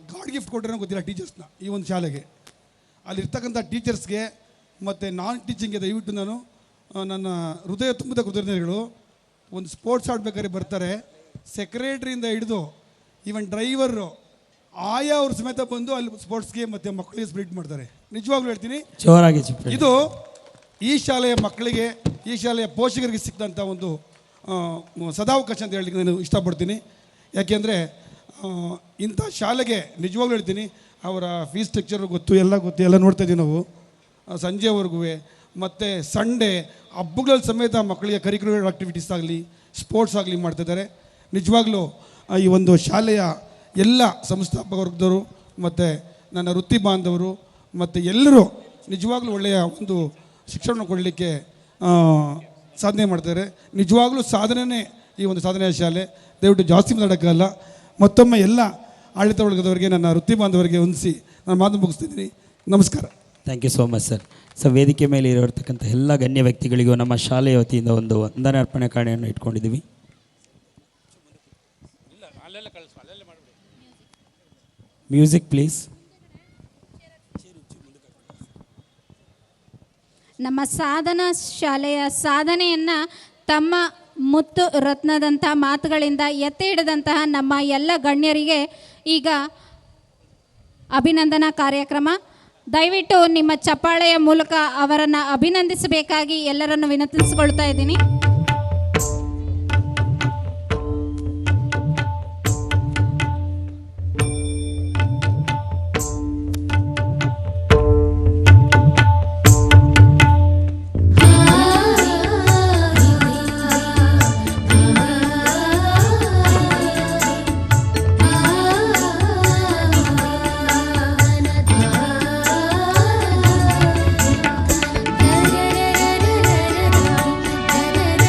ಗಾಡ್ ಗಿಫ್ಟ್ ಕೊಟ್ಟರೆ ಗೊತ್ತಿಲ್ಲ ಟೀಚರ್ಸ್ನ ಈ ಒಂದು ಶಾಲೆಗೆ. ಅಲ್ಲಿರ್ತಕ್ಕಂಥ ಟೀಚರ್ಸ್ಗೆ ಮತ್ತು ನಾನ್ ಟೀಚಿಂಗ್ಗೆ ದಯವಿಟ್ಟು ನಾನು ನನ್ನ ಹೃದಯ ತುಂಬದ ಕೃತಜ್ಞತೆಗಳು. ಒಂದು ಸ್ಪೋರ್ಟ್ಸ್ ಆಡಬೇಕಾದ್ರೆ ಬರ್ತಾರೆ, ಸೆಕ್ರೆಟ್ರಿಯಿಂದ ಹಿಡಿದು ಈವನ್ ಡ್ರೈವರು ಆಯಾ ಅವ್ರ ಸಮೇತ ಬಂದು ಅಲ್ಲಿ ಸ್ಪೋರ್ಟ್ಸ್ಗೆ ಮತ್ತು ಮಕ್ಕಳಿಗೆ ಸ್ಪ್ರಿಟ್ ಮಾಡ್ತಾರೆ. ನಿಜವಾಗ್ಲೂ ಹೇಳ್ತೀನಿ, ಇದು ಈ ಶಾಲೆಯ ಮಕ್ಕಳಿಗೆ, ಈ ಶಾಲೆಯ ಪೋಷಕರಿಗೆ ಸಿಕ್ಕಿದಂಥ ಒಂದು ಸದಾವಕಾಶ ಅಂತ ಹೇಳಲಿಕ್ಕೆ ನಾನು ಇಷ್ಟಪಡ್ತೀನಿ. ಯಾಕೆಂದರೆ ಇಂಥ ಶಾಲೆಗೆ ನಿಜವಾಗ್ಲೂ ಹೇಳ್ತೀನಿ, ಅವರ ಫೀಸ್ ಸ್ಟ್ರಕ್ಚರು ಗೊತ್ತು, ಎಲ್ಲ ನೋಡ್ತಾ ಇದ್ದೀವಿ ನಾವು ಸಂಜೆವರೆಗೂ. ಮತ್ತು ಸಂಡೇ ಹಬ್ಬಗಳಲ್ಲಿ ಸಮೇತ ಮಕ್ಕಳಿಗೆ ಕರಿಕ್ಯುಲರ್ ಆ್ಯಕ್ಟಿವಿಟೀಸ್ ಆಗಲಿ, ಸ್ಪೋರ್ಟ್ಸ್ ಆಗಲಿ ಮಾಡ್ತಿದ್ದಾರೆ. ನಿಜವಾಗ್ಲೂ ಈ ಒಂದು ಶಾಲೆಯ ಎಲ್ಲ ಸಂಸ್ಥಾಪಕ ವರ್ಗದವರು ಮತ್ತು ನನ್ನ ವೃತ್ತಿ ಬಾಂಧವರು ಮತ್ತು ಎಲ್ಲರೂ ನಿಜವಾಗ್ಲೂ ಒಳ್ಳೆಯ ಒಂದು ಶಿಕ್ಷಣ ಕೊಡಲಿಕ್ಕೆ ಸಾಧನೆ ಮಾಡ್ತಾರೆ. ನಿಜವಾಗ್ಲೂ ಸಾಧನೆಯೇ ಈ ಒಂದು ಸಾಧನೆಯ ಶಾಲೆ. ದಯವಿಟ್ಟು ಜಾಸ್ತಿ ಮಾತಾಡೋಕ್ಕಲ್ಲ. ಮತ್ತೊಮ್ಮೆ ಎಲ್ಲ ಆಡಳಿತ ವರ್ಗದವರಿಗೆ, ನನ್ನ ವೃತ್ತಿ ಬಾಂಧವರಿಗೆ ಹೊಂದಿಸಿ ನಾನು ಮಾತು ಮುಗಿಸ್ತಿದ್ದೀನಿ. ನಮಸ್ಕಾರ. Thank you so much sir. So ವೇದಿಕೆ ಮೇಲೆ ಇರತಕ್ಕಂಥ ಎಲ್ಲ ಗಣ್ಯ ವ್ಯಕ್ತಿಗಳಿಗೂ ನಮ್ಮ ಶಾಲೆಯ ವತಿಯಿಂದ ಒಂದು ವಂದನಾರ್ಪಣೆ ಕಾಣಿಕೆಯನ್ನು ಇಟ್ಕೊಂಡಿದ್ದೀವಿ. Music please. ನಮ್ಮ ಸಾಧನಾ ಶಾಲೆಯ ಸಾಧನೆಯನ್ನು ತಮ್ಮ ಮುತ್ತು ರತ್ನದಂಥ ಮಾತುಗಳಿಂದ ಎತ್ತಿ ಹಿಡಿದಂತಹ ನಮ್ಮ ಎಲ್ಲ ಗಣ್ಯರಿಗೆ ಈಗ ಅಭಿನಂದನಾ ಕಾರ್ಯಕ್ರಮ. ದಯವಿಟ್ಟು ನಿಮ್ಮ ಚಪ್ಪಾಳೆಯ ಮೂಲಕ ಅವರನ್ನು ಅಭಿನಂದಿಸಬೇಕಾಗಿ ಎಲ್ಲರನ್ನು ವಿನಂತಿಸಿಕೊಳ್ತಾ ಇದ್ದೀನಿ. da da da da da da da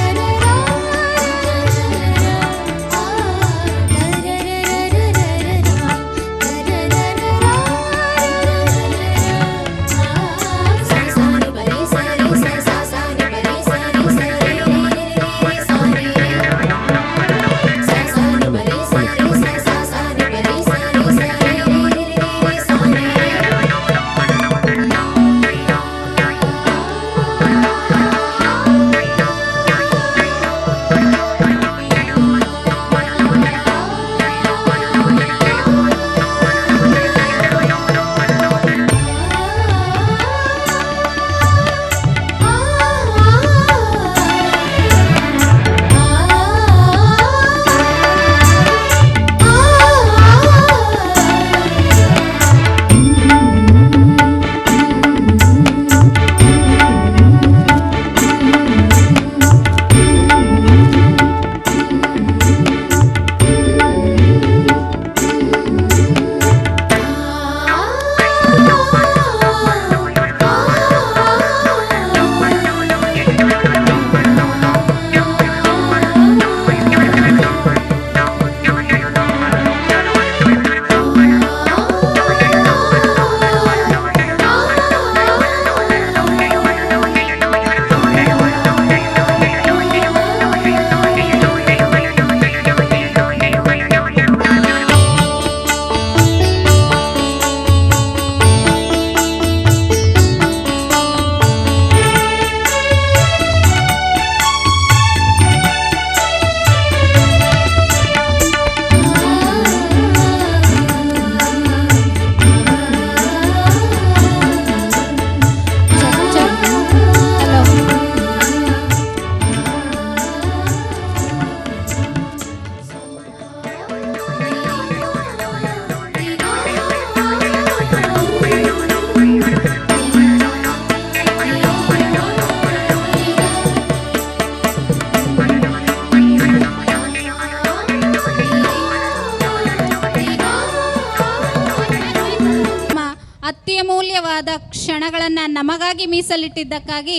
ಅಮೂಲ್ಯವಾದ ಕ್ಷಣಗಳನ್ನು ನಮಗಾಗಿ ಮೀಸಲಿಟ್ಟಿದ್ದಕ್ಕಾಗಿ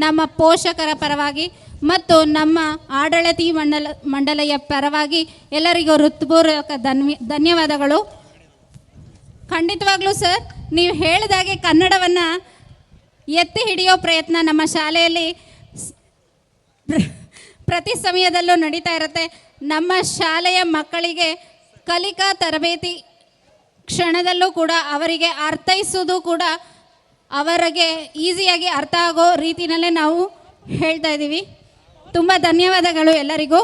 ನಮ್ಮ ಪೋಷಕರ ಪರವಾಗಿ ಮತ್ತು ನಮ್ಮ ಆಡಳಿತ ಮಂಡಳಿಯ ಪರವಾಗಿ ಎಲ್ಲರಿಗೂ ಹೃತ್ಪೂರ್ವಕ ಧನ್ಯವಾದಗಳು. ಖಂಡಿತವಾಗ್ಲೂ ಸರ್, ನೀವು ಹೇಳಿದಾಗೆ ಕನ್ನಡವನ್ನು ಎತ್ತಿ ಹಿಡಿಯೋ ಪ್ರಯತ್ನ ನಮ್ಮ ಶಾಲೆಯಲ್ಲಿ ಪ್ರತಿ ಸಮಯದಲ್ಲೂ ನಡೀತಾ ಇರುತ್ತೆ. ನಮ್ಮ ಶಾಲೆಯ ಮಕ್ಕಳಿಗೆ ಕಲಿಕಾ ತರಬೇತಿ ಕ್ಷಣದಲ್ಲೂ ಕೂಡ ಅವರಿಗೆ ಅರ್ಥೈಸೋದು ಕೂಡ ಅವರಿಗೆ ಈಸಿಯಾಗಿ ಅರ್ಥ ಆಗೋ ರೀತಿಯಲ್ಲೇ ನಾವು ಹೇಳ್ತಾ ಇದ್ದೀವಿ. ತುಂಬ ಧನ್ಯವಾದಗಳು ಎಲ್ಲರಿಗೂ.